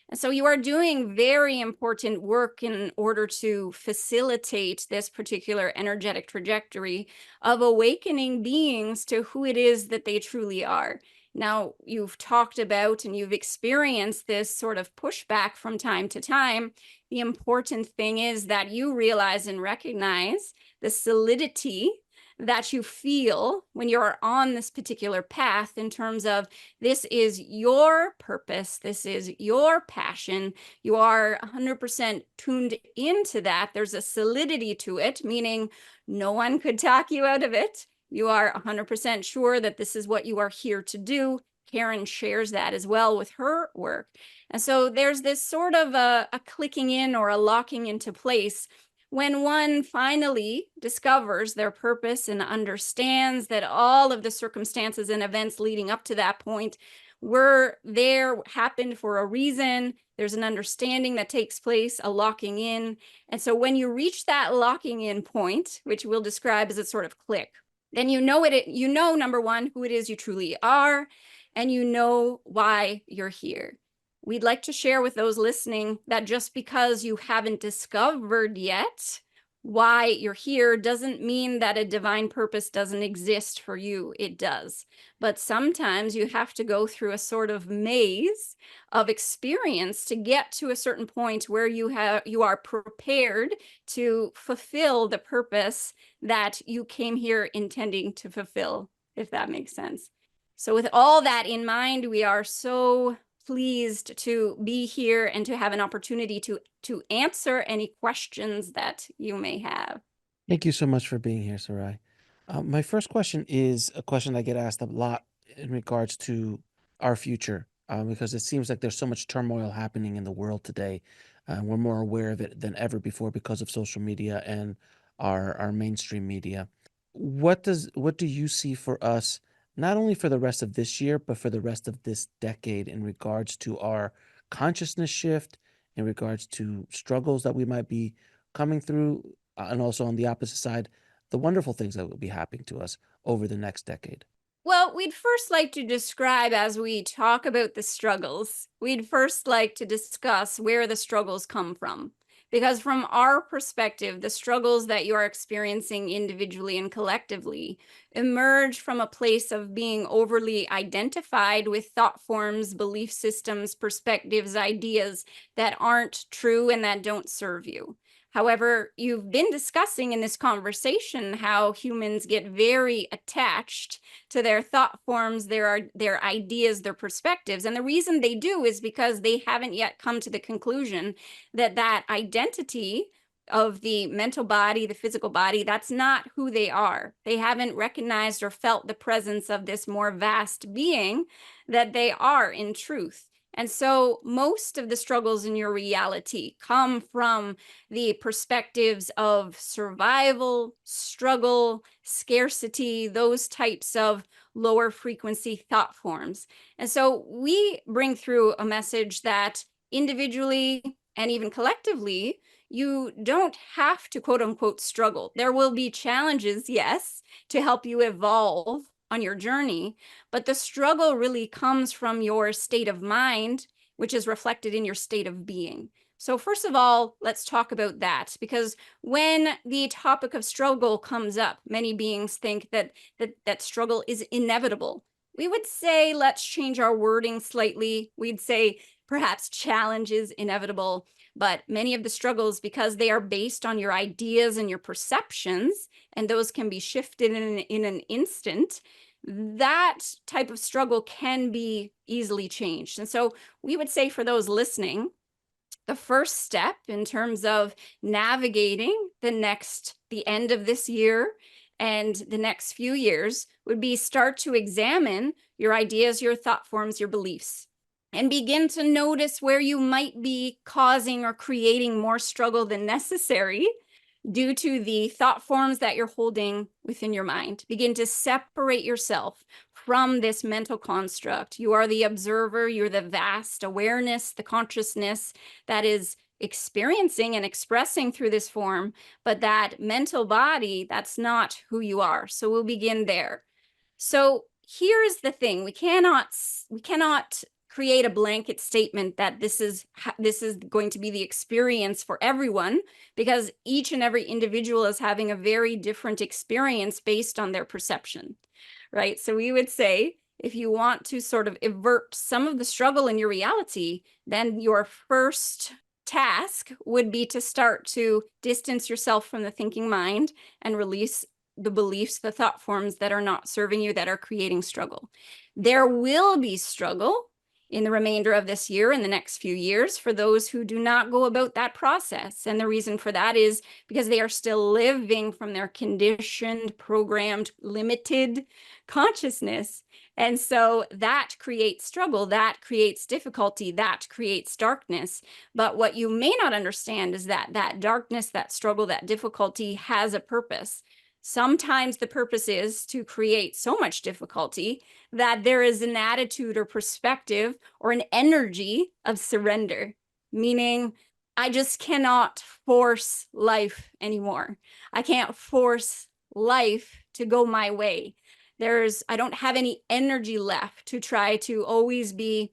And so you are doing very important work in order to facilitate this particular energetic trajectory of awakening beings to who it is that they truly are. Now, you've talked about and you've experienced this sort of pushback from time to time. The important thing is that you realize and recognize the solidity that you feel when you're on this particular path, in terms of this is your purpose, this is your passion. You are 100% tuned into that. There's a solidity to it, meaning no one could talk you out of it. You are 100% sure that this is what you are here to do. Karen shares that as well with her work. And so there's this sort of a clicking in or a locking into place when one finally discovers their purpose and understands that all of the circumstances and events leading up to that point were there, happened for a reason. There's an understanding that takes place, a locking in. And so when you reach that locking in point, which we'll describe as a sort of click, then you know you know, number one, who it is you truly are, and you know why you're here. We'd like to share with those listening that just because you haven't discovered yet why you're here doesn't mean that a divine purpose doesn't exist for you. It does. But sometimes you have to go through a sort of maze of experience to get to a certain point where you are prepared to fulfill the purpose that you came here intending to fulfill, if that makes sense. So with all that in mind, we are so pleased to be here and to have an opportunity to answer any questions that you may have. Thank you so much for being here, Sarai. My first question is a question I get asked a lot in regards to our future, because it seems like there's so much turmoil happening in the world today. We're more aware of it than ever before because of social media and our mainstream media. What do you see for us, not only for the rest of this year, but for the rest of this decade, in regards to our consciousness shift, in regards to struggles that we might be coming through, and also on the opposite side, the wonderful things that will be happening to us over the next decade? Well, we'd first like to describe, as we talk about the struggles, we'd first like to discuss where the struggles come from. Because from our perspective, the struggles that you are experiencing individually and collectively emerge from a place of being overly identified with thought forms, belief systems, perspectives, ideas that aren't true and that don't serve you. However, you've been discussing in this conversation how humans get very attached to their thought forms, their ideas, their perspectives. And the reason they do is because they haven't yet come to the conclusion that that identity of the mental body, the physical body, that's not who they are. They haven't recognized or felt the presence of this more vast being that they are in truth. And so most of the struggles in your reality come from the perspectives of survival, struggle, scarcity, those types of lower frequency thought forms. And so we bring through a message that individually and even collectively, you don't have to quote unquote struggle. There will be challenges, yes, to help you evolve on your journey, but the struggle really comes from your state of mind, which is reflected in your state of being. So first of all, let's talk about that, because when the topic of struggle comes up, many beings think that struggle is inevitable. We would say, let's change our wording slightly. We'd say perhaps challenge is inevitable, but many of the struggles, because they are based on your ideas and your perceptions, and those can be shifted in an instant, that type of struggle can be easily changed. And so we would say for those listening, the first step in terms of navigating the end of this year and the next few years would be start to examine your ideas, your thought forms, your beliefs, and begin to notice where you might be causing or creating more struggle than necessary due to the thought forms that you're holding within your mind. Begin to separate yourself from this mental construct. You are the observer, you're the vast awareness, the consciousness that is experiencing and expressing through this form, but that mental body, that's not who you are. So we'll begin there. So here's the thing, we cannot create a blanket statement that this is going to be the experience for everyone, because each and every individual is having a very different experience based on their perception, right? So we would say, if you want to sort of avert some of the struggle in your reality, then your first task would be to start to distance yourself from the thinking mind and release the beliefs, the thought forms that are not serving you, that are creating struggle. There will be struggle in the remainder of this year and the next few years for those who do not go about that process. And the reason for that is because they are still living from their conditioned, programmed, limited consciousness. And so that creates struggle, that creates difficulty, that creates darkness. But what you may not understand is that that darkness, that struggle, that difficulty has a purpose. Sometimes the purpose is to create so much difficulty that there is an attitude or perspective or an energy of surrender, meaning I just cannot force life anymore. I can't force life to go my way. I don't have any energy left to try to always be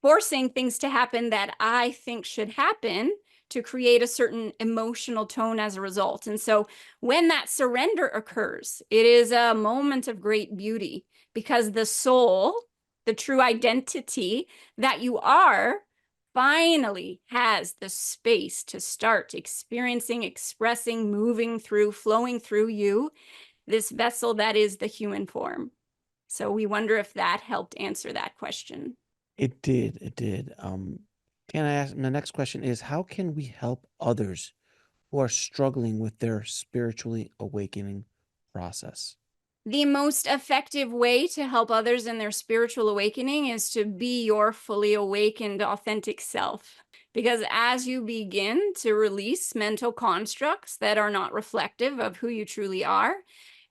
forcing things to happen that I think should happen, to create a certain emotional tone as a result. And so when that surrender occurs, it is a moment of great beauty, because the soul, the true identity that you are, finally has the space to start experiencing, expressing, moving through, flowing through you, this vessel that is the human form. So we wonder if that helped answer that question. It did. It did. Can I ask, my next question is, how can we help others who are struggling with their spiritually awakening process? The most effective way to help others in their spiritual awakening is to be your fully awakened, authentic self. Because as you begin to release mental constructs that are not reflective of who you truly are,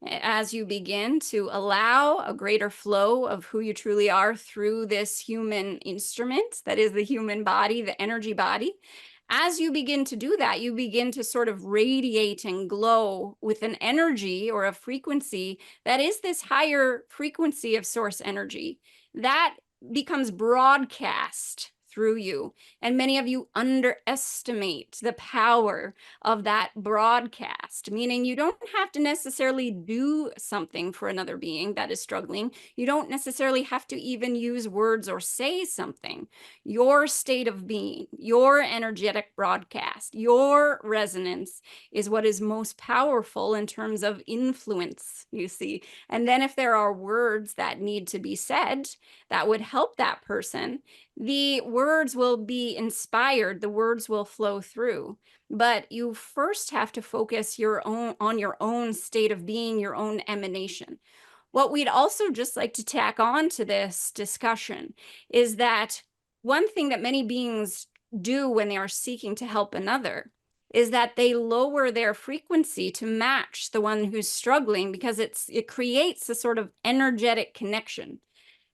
as you begin to allow a greater flow of who you truly are through this human instrument that is the human body, the energy body, as you begin to do that, you begin to sort of radiate and glow with an energy or a frequency that is this higher frequency of source energy that becomes broadcast through you. And many of you underestimate the power of that broadcast, meaning you don't have to necessarily do something for another being that is struggling. You don't necessarily have to even use words or say something. Your state of being, your energetic broadcast, your resonance is what is most powerful in terms of influence, you see. And then if there are words that need to be said that would help that person, the words will be inspired, the words will flow through. But you first have to focus on your own state of being, your own emanation. What we'd also just like to tack on to this discussion is that one thing that many beings do when they are seeking to help another is that they lower their frequency to match the one who's struggling, because it creates a sort of energetic connection.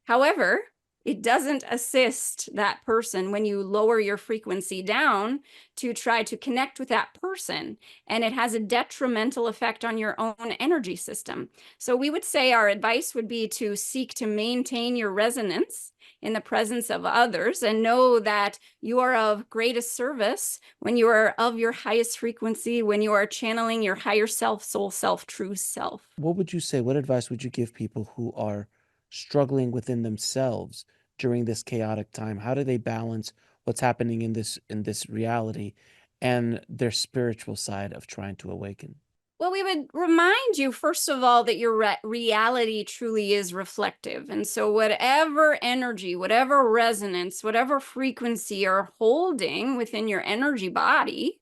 However, it doesn't assist that person when you lower your frequency down to try to connect with that person, and it has a detrimental effect on your own energy system. So we would say our advice would be to seek to maintain your resonance in the presence of others, and know that you are of greatest service when you are of your highest frequency, when you are channeling your higher self, soul self, true self. What would you say? What advice would you give people who are struggling within themselves during this chaotic time? How do they balance what's happening in this reality and their spiritual side of trying to awaken? Well, we would remind you, first of all, that your reality truly is reflective. And so, whatever energy, whatever resonance, whatever frequency you're holding within your energy body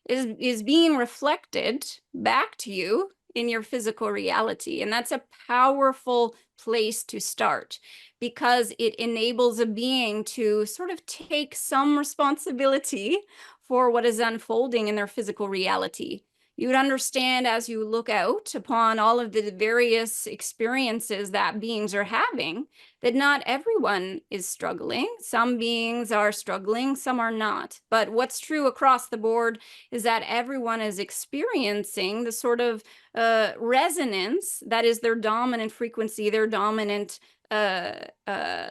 is being reflected back to you in your physical reality. And that's a powerful place to start because it enables a being to sort of take some responsibility for what is unfolding in their physical reality. You would understand as you look out upon all of the various experiences that beings are having, that not everyone is struggling. Some beings are struggling, some are not. But what's true across the board is that everyone is experiencing the sort of resonance that is their dominant frequency, their dominant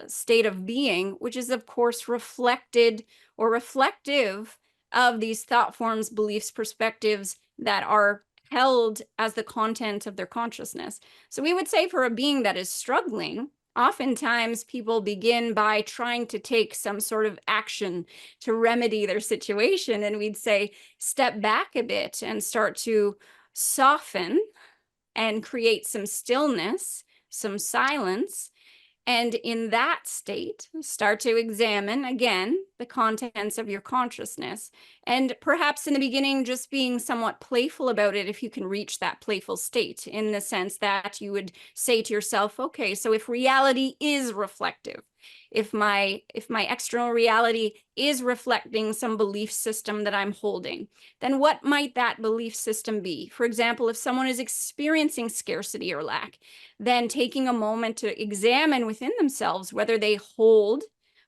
state of being, which is, of course, reflected or reflective of these thought forms, beliefs, perspectives that are held as the content of their consciousness. So we would say for a being that is struggling, oftentimes people begin by trying to take some sort of action to remedy their situation. And we'd say, step back a bit and start to soften and create some stillness, some silence. And in that state, start to examine again the contents of your consciousness. And perhaps in the beginning, just being somewhat playful about it if you can reach that playful state, in the sense that you would say to yourself, okay, so if reality is reflective, if my external reality is reflecting some belief system that I'm holding, then what might that belief system be? For example, if someone is experiencing scarcity or lack, then taking a moment to examine within themselves whether they hold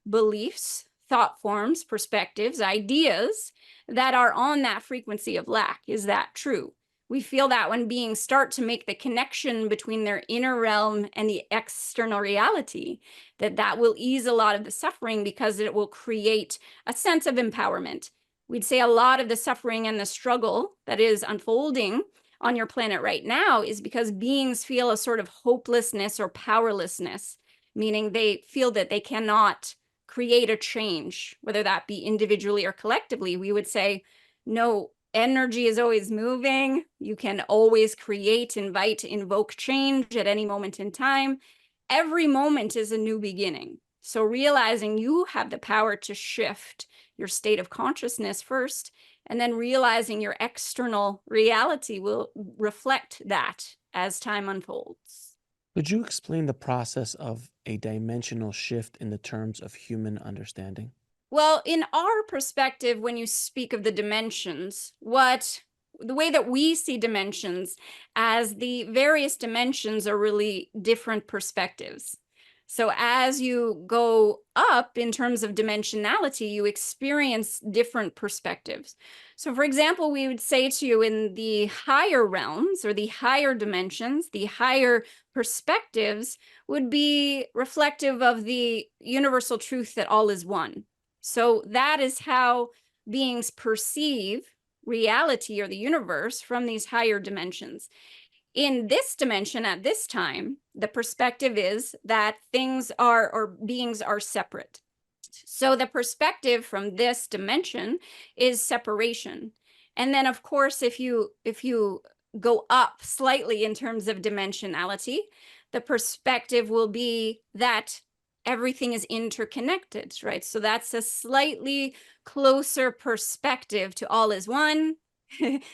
beliefs, thought forms, perspectives, ideas that are on that frequency of lack. Is that true? We feel that when beings start to make the connection between their inner realm and the external reality, that will ease a lot of the suffering because it will create a sense of empowerment. We'd say a lot of the suffering and the struggle that is unfolding on your planet right now is because beings feel a sort of hopelessness or powerlessness, meaning they feel that they cannot create a change, whether that be individually or collectively. We would say, no, energy is always moving. You can always create, invite, invoke change at any moment in time. Every moment is a new beginning. So realizing you have the power to shift your state of consciousness first, and then realizing your external reality will reflect that as time unfolds. Could you explain the process of a dimensional shift in the terms of human understanding? Well, in our perspective, when you speak of the dimensions, the way that we see dimensions as the various dimensions are really different perspectives. So as you go up in terms of dimensionality, you experience different perspectives. So for example, we would say to you in the higher realms or the higher dimensions, the higher perspectives would be reflective of the universal truth that all is one. So that is how beings perceive reality or the universe from these higher dimensions. In this dimension at this time, the perspective is that things are, or beings are separate. So the perspective from this dimension is separation. And then of course, if you go up slightly in terms of dimensionality, the perspective will be that everything is interconnected, right? So that's a slightly closer perspective to all is one.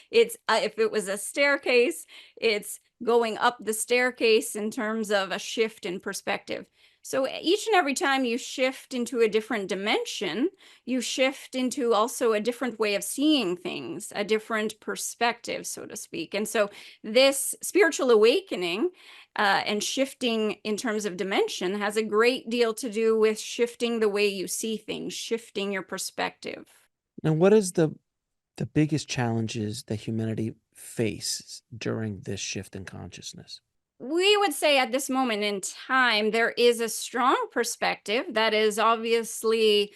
It's if it was a staircase, it's going up the staircase in terms of a shift in perspective. So each and every time you shift into a different dimension, you shift into also a different way of seeing things, a different perspective, so to speak. And so this spiritual awakening and shifting in terms of dimension has a great deal to do with shifting the way you see things, shifting your perspective. And what is the biggest challenges that humanity faces during this shift in consciousness? We would say at this moment in time, there is a strong perspective that is obviously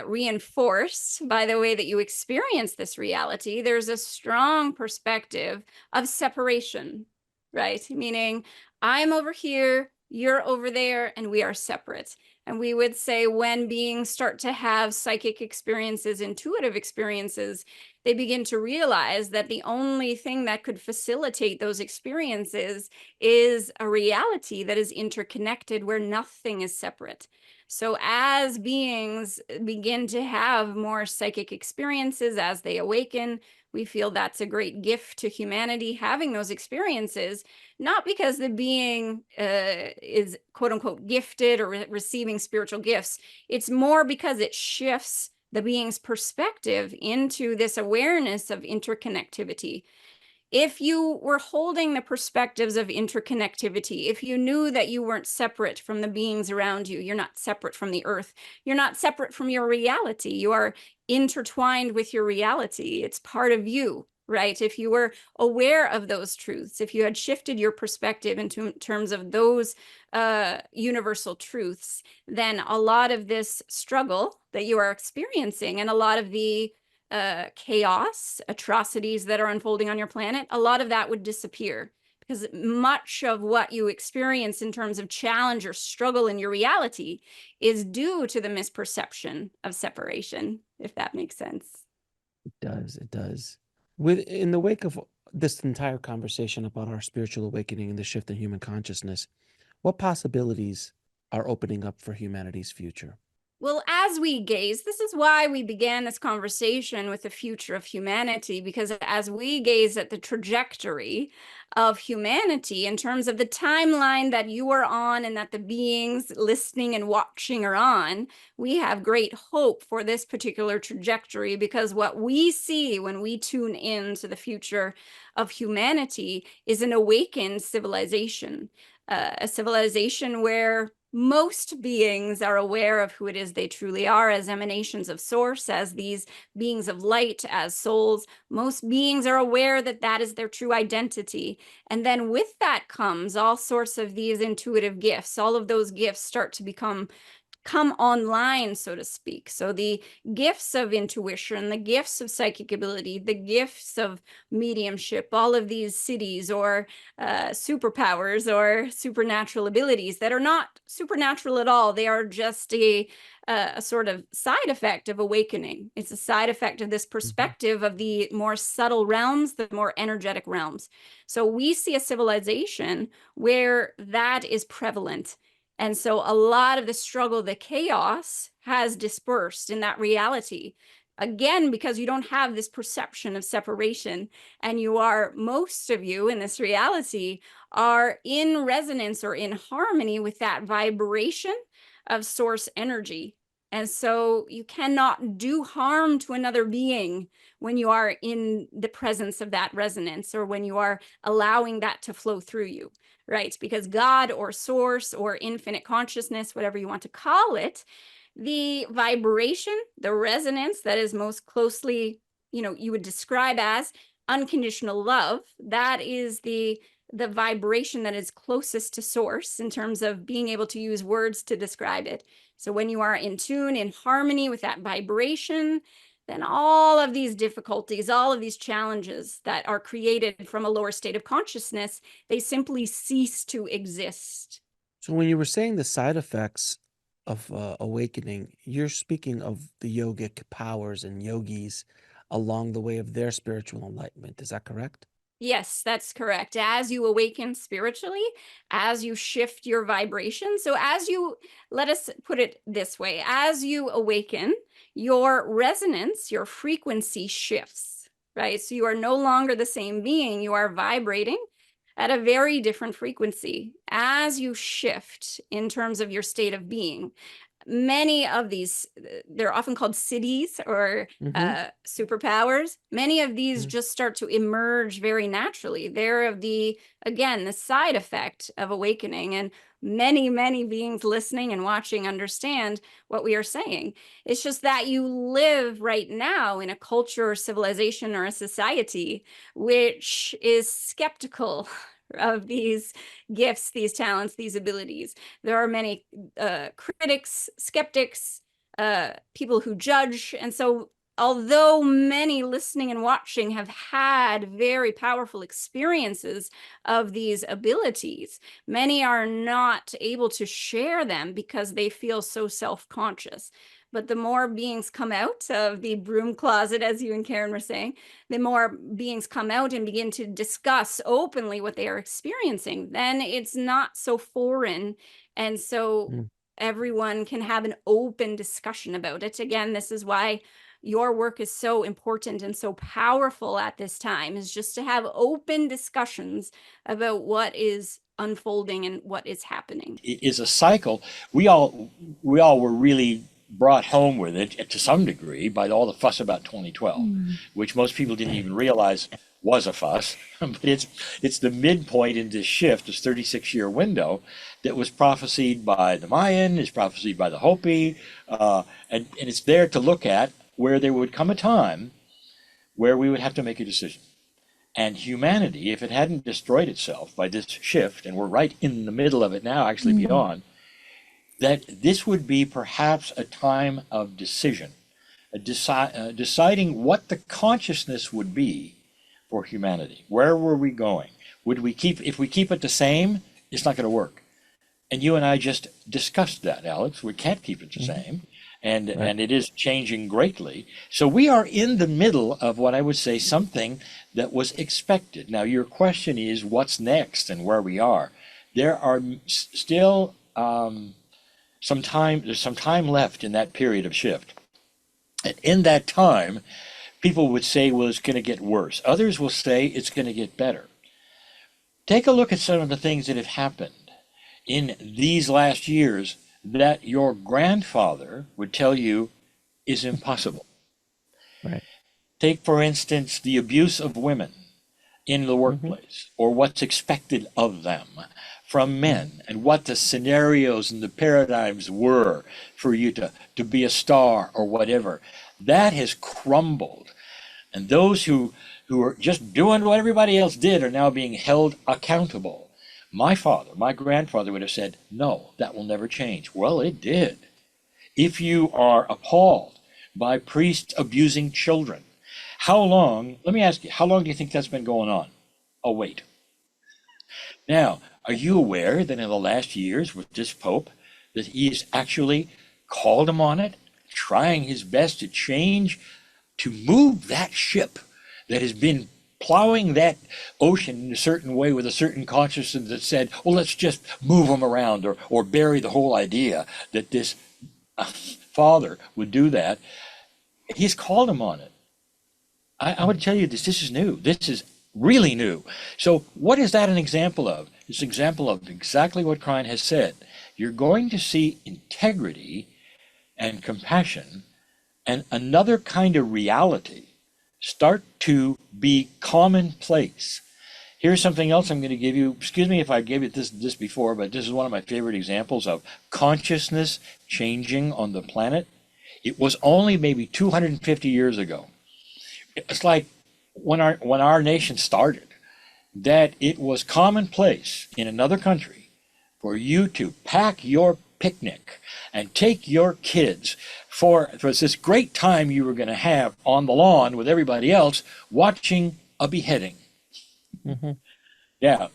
reinforced by the way that you experience this reality. There's a strong perspective of separation, right? Meaning I'm over here, You're over there and we are separate. And we would say when beings start to have psychic experiences, intuitive experiences, they begin to realize that the only thing that could facilitate those experiences is a reality that is interconnected where nothing is separate. So as beings begin to have more psychic experiences as they awaken, we feel that's a great gift to humanity, having those experiences, not because the being is quote unquote gifted or receiving spiritual gifts. It's more because it shifts the being's perspective into this awareness of interconnectivity. If you were holding the perspectives of interconnectivity, if you knew that you weren't separate from the beings around you, you're not separate from the earth, you're not separate from your reality, you are intertwined with your reality, it's part of you, right? If you were aware of those truths, if you had shifted your perspective into terms of those universal truths, then a lot of this struggle that you are experiencing and a lot of the chaos, atrocities that are unfolding on your planet, a lot of that would disappear, because much of what you experience in terms of challenge or struggle in your reality is due to the misperception of separation, if that makes sense. It does. It does. In the wake of this entire conversation about our spiritual awakening and the shift in human consciousness, what possibilities are opening up for humanity's future? Well, as we gaze, this is why we began this conversation with the future of humanity, because as we gaze at the trajectory of humanity in terms of the timeline that you are on and that the beings listening and watching are on, we have great hope for this particular trajectory, because what we see when we tune in to the future of humanity is an awakened civilization, a civilization where most beings are aware of who it is they truly are as emanations of source, as these beings of light, as souls. Most beings are aware that that is their true identity. And then with that comes all sorts of these intuitive gifts. All of those gifts start to come online, so to speak. So the gifts of intuition, the gifts of psychic ability, the gifts of mediumship, all of these cities or superpowers or supernatural abilities that are not supernatural at all. They are just a sort of side effect of awakening. It's a side effect of this perspective of the more subtle realms, the more energetic realms. So we see a civilization where that is prevalent. And so a lot of the struggle, the chaos has dispersed in that reality. Again, because you don't have this perception of separation, and most of you in this reality are in resonance or in harmony with that vibration of source energy. And so you cannot do harm to another being when you are in the presence of that resonance, or when you are allowing that to flow through you, right? Because God or source or infinite consciousness, whatever you want to call it, the vibration, the resonance that is most closely, you would describe as unconditional love, that is the vibration that is closest to source in terms of being able to use words to describe it. So when you are in tune, in harmony with that vibration, then all of these difficulties, all of these challenges that are created from a lower state of consciousness, they simply cease to exist. So when you were saying the side effects of awakening, you're speaking of the yogic powers and yogis along the way of their spiritual enlightenment. Is that correct? Yes, that's correct. As you awaken spiritually, as you shift your vibration. So let us put it this way, as you awaken, your resonance, your frequency shifts, right? So you are no longer the same being. You are vibrating at a very different frequency as you shift in terms of your state of being. Many of these, they're often called cities or superpowers. Many of these just start to emerge very naturally. They're again, the side effect of awakening. And many, many beings listening and watching understand what we are saying. It's just that you live right now in a culture or civilization or a society which is skeptical of these gifts, these talents, these abilities. There are many critics, skeptics, people who judge. And so although many listening and watching have had very powerful experiences of these abilities, many are not able to share them because they feel so self-conscious. But the more beings come out of the broom closet, as you and Karen were saying, the more beings come out and begin to discuss openly what they are experiencing, then it's not so foreign. And so Mm. everyone can have an open discussion about it. Again, this is why your work is so important and so powerful at this time, is just to have open discussions about what is unfolding and what is happening. It is a cycle. We all were really brought home with it to some degree by all the fuss about 2012, which most people didn't even realize was a fuss. But it's the midpoint in this shift, this 36-year window that was prophesied by the Mayan, is prophesied by the Hopi, and it's there to look at, where there would come a time where we would have to make a decision. And humanity, if it hadn't destroyed itself by this shift, and we're right in the middle of it now, actually beyond, that this would be perhaps a time of decision, deciding what the consciousness would be for humanity. Where were we going? If we keep it the same, it's not going to work. And you and I just discussed that, Alex. We can't keep it the same. And it is changing greatly. So we are in the middle of what I would say something that was expected. Now, your question is what's next and where we are. There are still there's some time left in that period of shift. And in that time, people would say, well, it's going to get worse. Others will say it's going to get better. Take a look at some of the things that have happened in these last years that your grandfather would tell you is impossible. Right. Take, for instance, the abuse of women in the workplace, or what's expected of them from men, and what the scenarios and the paradigms were for you to be a star or whatever. That has crumbled. And those who are just doing what everybody else did are now being held accountable. My grandfather would have said, no, that will never change. Well, it did. If you are appalled by priests abusing children, let me ask you, how long do you think that's been going on? Oh, wait. Now, are you aware that in the last years with this Pope, that he's actually called him on it, trying his best to change, to move that ship that has been plowing that ocean in a certain way with a certain consciousness that said, well, let's just move them around, or bury the whole idea that this father would do that. He's called him on it. I would tell you this is new. This is really new. So what is that an example of? It's an example of exactly what Krein has said. You're going to see integrity and compassion and another kind of reality start to be commonplace. Here's something else I'm going to give you. Excuse me if I gave you this before, but this is one of my favorite examples of consciousness changing on the planet. It was only maybe 250 years ago. It's like when our nation started, that it was commonplace in another country for you to pack your picnic and take your kids for this great time you were going to have on the lawn with everybody else watching a beheading. Yeah,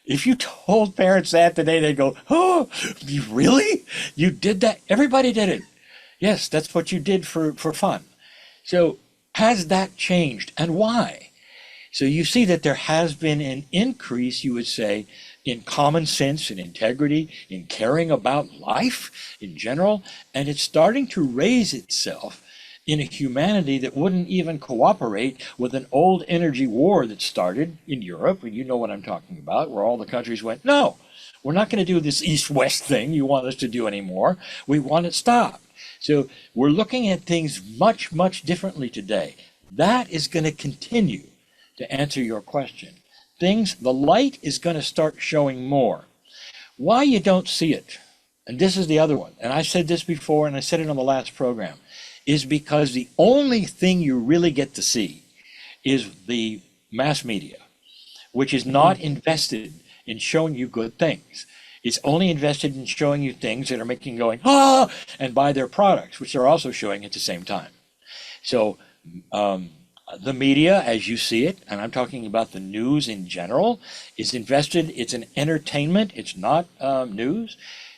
if you told parents that today, they'd go, oh, you really? You did that? Everybody did it. Yes, that's what you did for fun. So has that changed, and why? So you see that there has been an increase, you would say, in common sense and integrity, in caring about life in general, and it's starting to raise itself in a humanity that wouldn't even cooperate with an old energy war that started in Europe, and you know what I'm talking about, where all the countries went, no, we're not going to do this east-west thing you want us to do anymore. We want it stopped. So we're looking at things much, much differently today. That is going to continue to answer your question. The light is going to start showing more. Why you don't see it, and this is the other one, and I said this before and I said it on the last program, is because the only thing you really get to see is the mass media, which is not invested in showing you good things. It's only invested in showing you things that are making you going, ah, and buy their products, which they're also showing at the same time. So the media, as you see it, and I'm talking about the news in general, is invested. It's an entertainment. It's not news.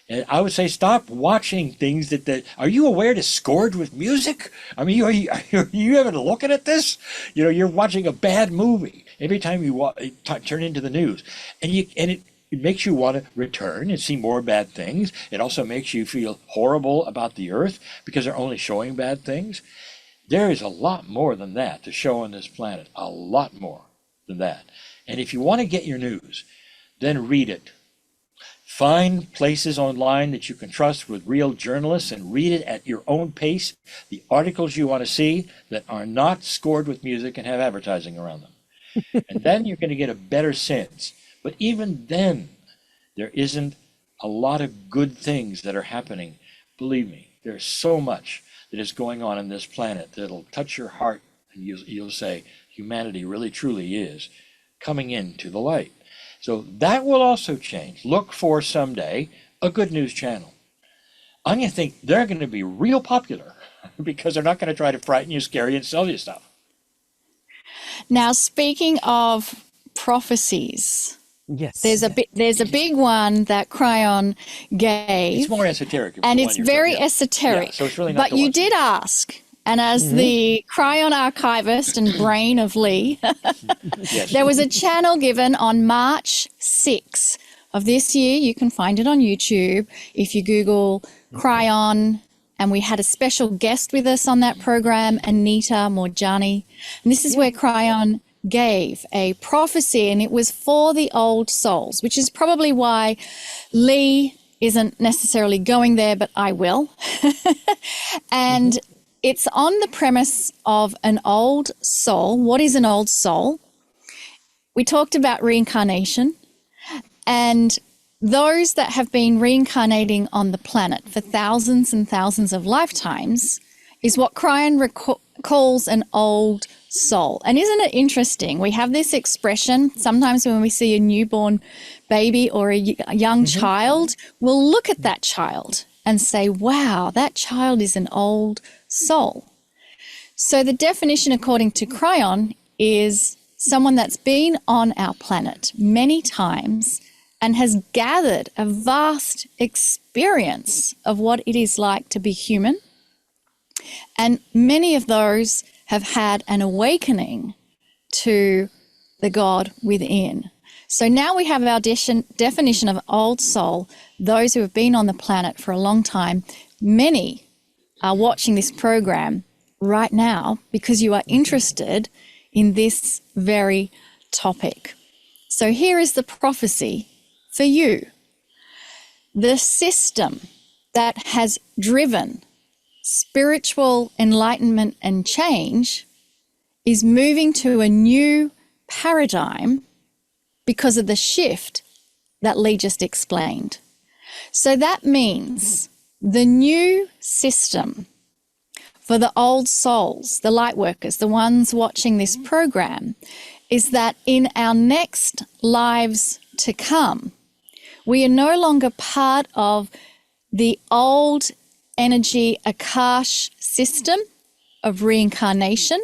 And I would say stop watching things that are you aware it's scored with music? I mean, are you even looking at this? You know, you're watching a bad movie every time you turn into the news, and it makes you want to return and see more bad things. It also makes you feel horrible about the earth because they're only showing bad things. There is a lot more than that to show on this planet, a lot more than that. And if you want to get your news, then read it. Find places online that you can trust with real journalists and read it at your own pace. The articles you want to see that are not scored with music and have advertising around them. And then you're going to get a better sense. But even then, there isn't a lot of good things that are happening. Believe me, there's so much that is going on this planet that'll touch your heart, and you'll say, humanity really truly is coming into the light. So that will also change. Look for someday a good news channel. I'm going to think they're going to be real popular because they're not going to try to frighten you, scare you, and sell you stuff. Now, speaking of prophecies, Yes. there's a big one that Cryon gave. It's more esoteric. And it's very esoteric. Yeah, so it's really not but to you watch. did ask, and as the Cryon archivist and brain of Lee, Yes. there was a channel given on March 6 of this year. You can find it on YouTube if you Google Cryon. And we had a special guest with us on that program, Anita Morjani. And this is where Cryon gave a prophecy, and it was for the old souls, which is probably why Lee isn't necessarily going there, but I will. And it's on the premise of an old soul. What is an old soul? We talked about reincarnation, and those that have been reincarnating on the planet for thousands and thousands of lifetimes is what Cryon calls an old soul. And isn't it interesting? We have this expression sometimes when we see a newborn baby or a young child, we'll look at that child and say, wow, that child is an old soul. So the definition according to Cryon is someone that's been on our planet many times and has gathered a vast experience of what it is like to be human. And many of those have had an awakening to the God within. So now we have our definition of old soul, those who have been on the planet for a long time. Many are watching this program right now because you are interested in this very topic. So here is the prophecy for you. The system that has driven spiritual enlightenment and change is moving to a new paradigm because of the shift that Lee just explained. So that means the new system for the old souls, the light workers, the ones watching this program, is that in our next lives to come, we are no longer part of the old energy Akash system of reincarnation,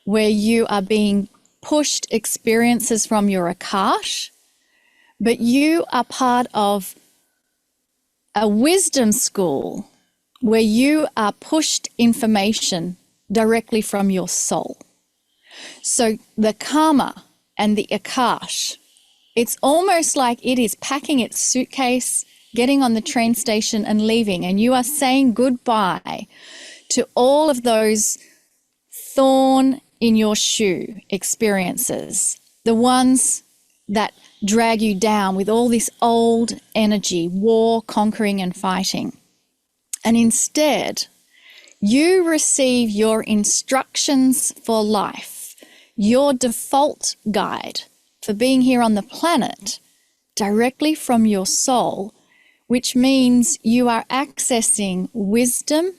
where you are being pushed experiences from your Akash, but you are part of a wisdom school where you are pushed information directly from your soul. So the karma and the Akash, it's almost like it is packing its suitcase, getting on the train station and leaving, and you are saying goodbye to all of those thorn in your shoe experiences, the ones that drag you down with all this old energy, war, conquering and fighting. And instead, you receive your instructions for life, your default guide for being here on the planet directly from your soul, which means you are accessing wisdom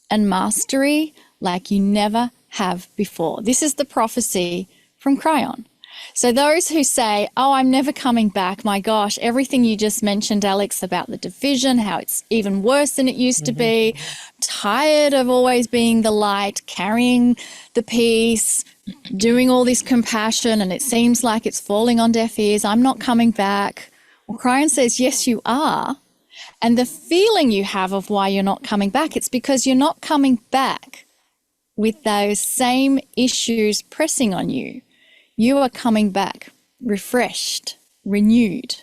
and mastery like you never have before. This is the prophecy from Cryon. So those who say, oh, I'm never coming back, my gosh, everything you just mentioned, Alex, about the division, how it's even worse than it used to be, tired of always being the light, carrying the peace, doing all this compassion, and it seems like it's falling on deaf ears, I'm not coming back. Well, Cryon says, yes, you are. And the feeling you have of why you're not coming back, it's because you're not coming back with those same issues pressing on you. You are coming back refreshed, renewed,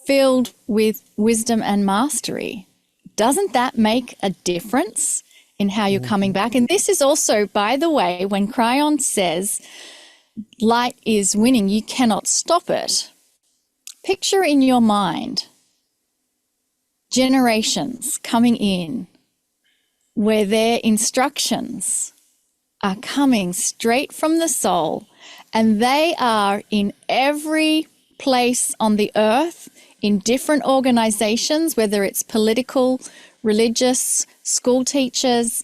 filled with wisdom and mastery. Doesn't that make a difference in how you're coming back? And this is also, by the way, when Cryon says light is winning, you cannot stop it. Picture in your mind generations coming in where their instructions are coming straight from the soul, and they are in every place on the earth, in different organizations, whether it's political, religious, school teachers,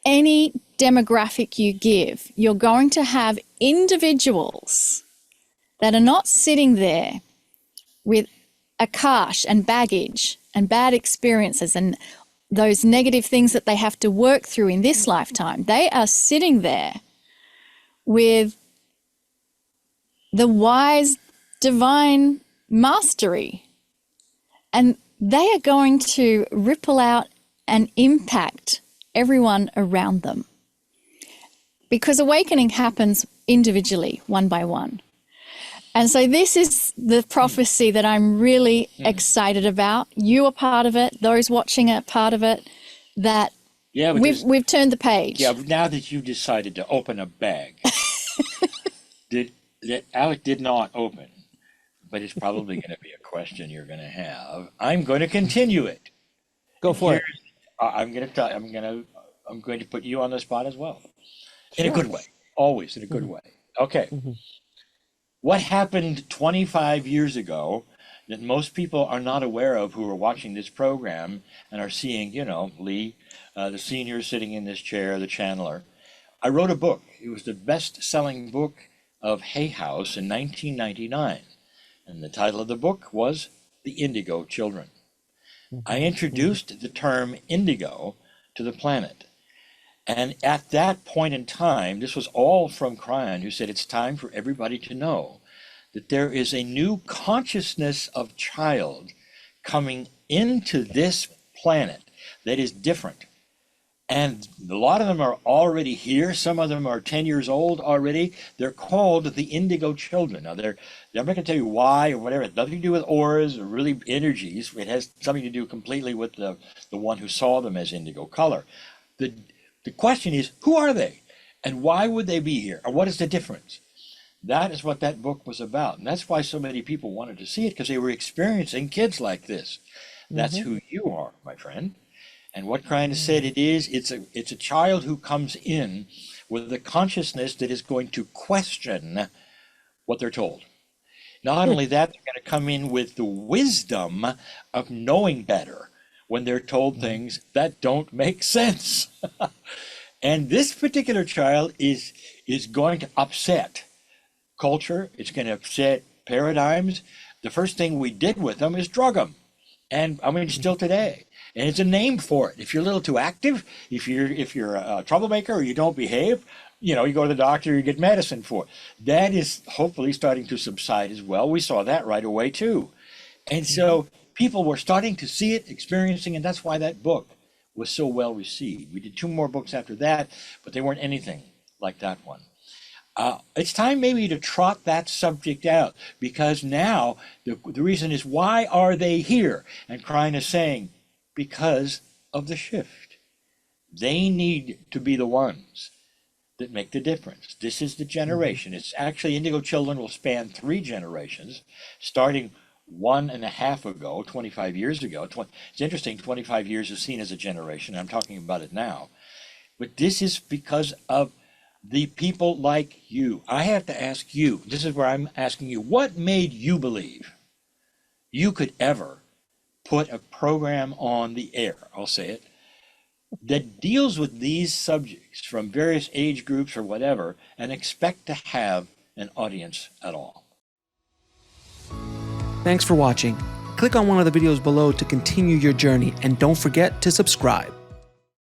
any demographic you give, you're going to have individuals that are not sitting there with akash and baggage and bad experiences and those negative things that they have to work through in this lifetime. They are sitting there with the wise divine mastery, and they are going to ripple out and impact everyone around them, because awakening happens individually, one by one. And so this is the prophecy that I'm really excited about. You are part of it. Those watching are part of it. That Yeah, but we've turned the page. yeah, now that you decided to open a bag, that Alec did not open, but it's probably going to be a question you're going to have. I'm going to continue it. Go for it. I'm going to put you on the spot as well, in a good way, always in a good way. Okay. What happened 25 years ago that most people are not aware of who are watching this program and are seeing, Lee, the senior sitting in this chair, the channeler. I wrote a book. It was the best-selling book of Hay House in 1999. And the title of the book was The Indigo Children. I introduced the term indigo to the planet. And at that point in time, this was all from Cryon, who said it's time for everybody to know that there is a new consciousness of child coming into this planet that is different. And a lot of them are already here. Some of them are 10 years old already. They're called the Indigo Children. Now, I'm not going to tell you why or whatever. It's nothing to do with auras or really energies. It has something to do completely with the one who saw them as indigo color. The question is, who are they? And why would they be here? Or what is the difference? That is what that book was about. And that's why so many people wanted to see it, because they were experiencing kids like this. That's who you are, my friend. And what Cryon has said it's a child who comes in with a consciousness that is going to question what they're told. Not only that, they're going to come in with the wisdom of knowing better when they're told things that don't make sense. And this particular child is going to upset culture. It's going to upset paradigms. The first thing we did with them is drug them. And I mean, still today. And it's a name for it. If you're a little too active, if you're a troublemaker or you don't behave, you go to the doctor, you get medicine for it. That is hopefully starting to subside as well. We saw that right away too. And so people were starting to see it, experiencing, and that's why that book was so well received. We did 2 more books after that, but they weren't anything like that one. It's time maybe to trot that subject out, because now the reason is, why are they here? And Cryon is saying, because of the shift. They need to be the ones that make the difference. This is the generation. It's actually, Indigo Children will span 3 generations, starting 1.5 ago, 25 years ago. It's interesting, 25 years is seen as a generation. I'm talking about it now. But this is because of the people like you. I have to ask you, this is where I'm asking you, what made you believe you could ever put a program on the air, I'll say it, that deals with these subjects from various age groups or whatever, and expect to have an audience at all. Thanks for watching. Click on one of the videos below to continue your journey, and don't forget to subscribe.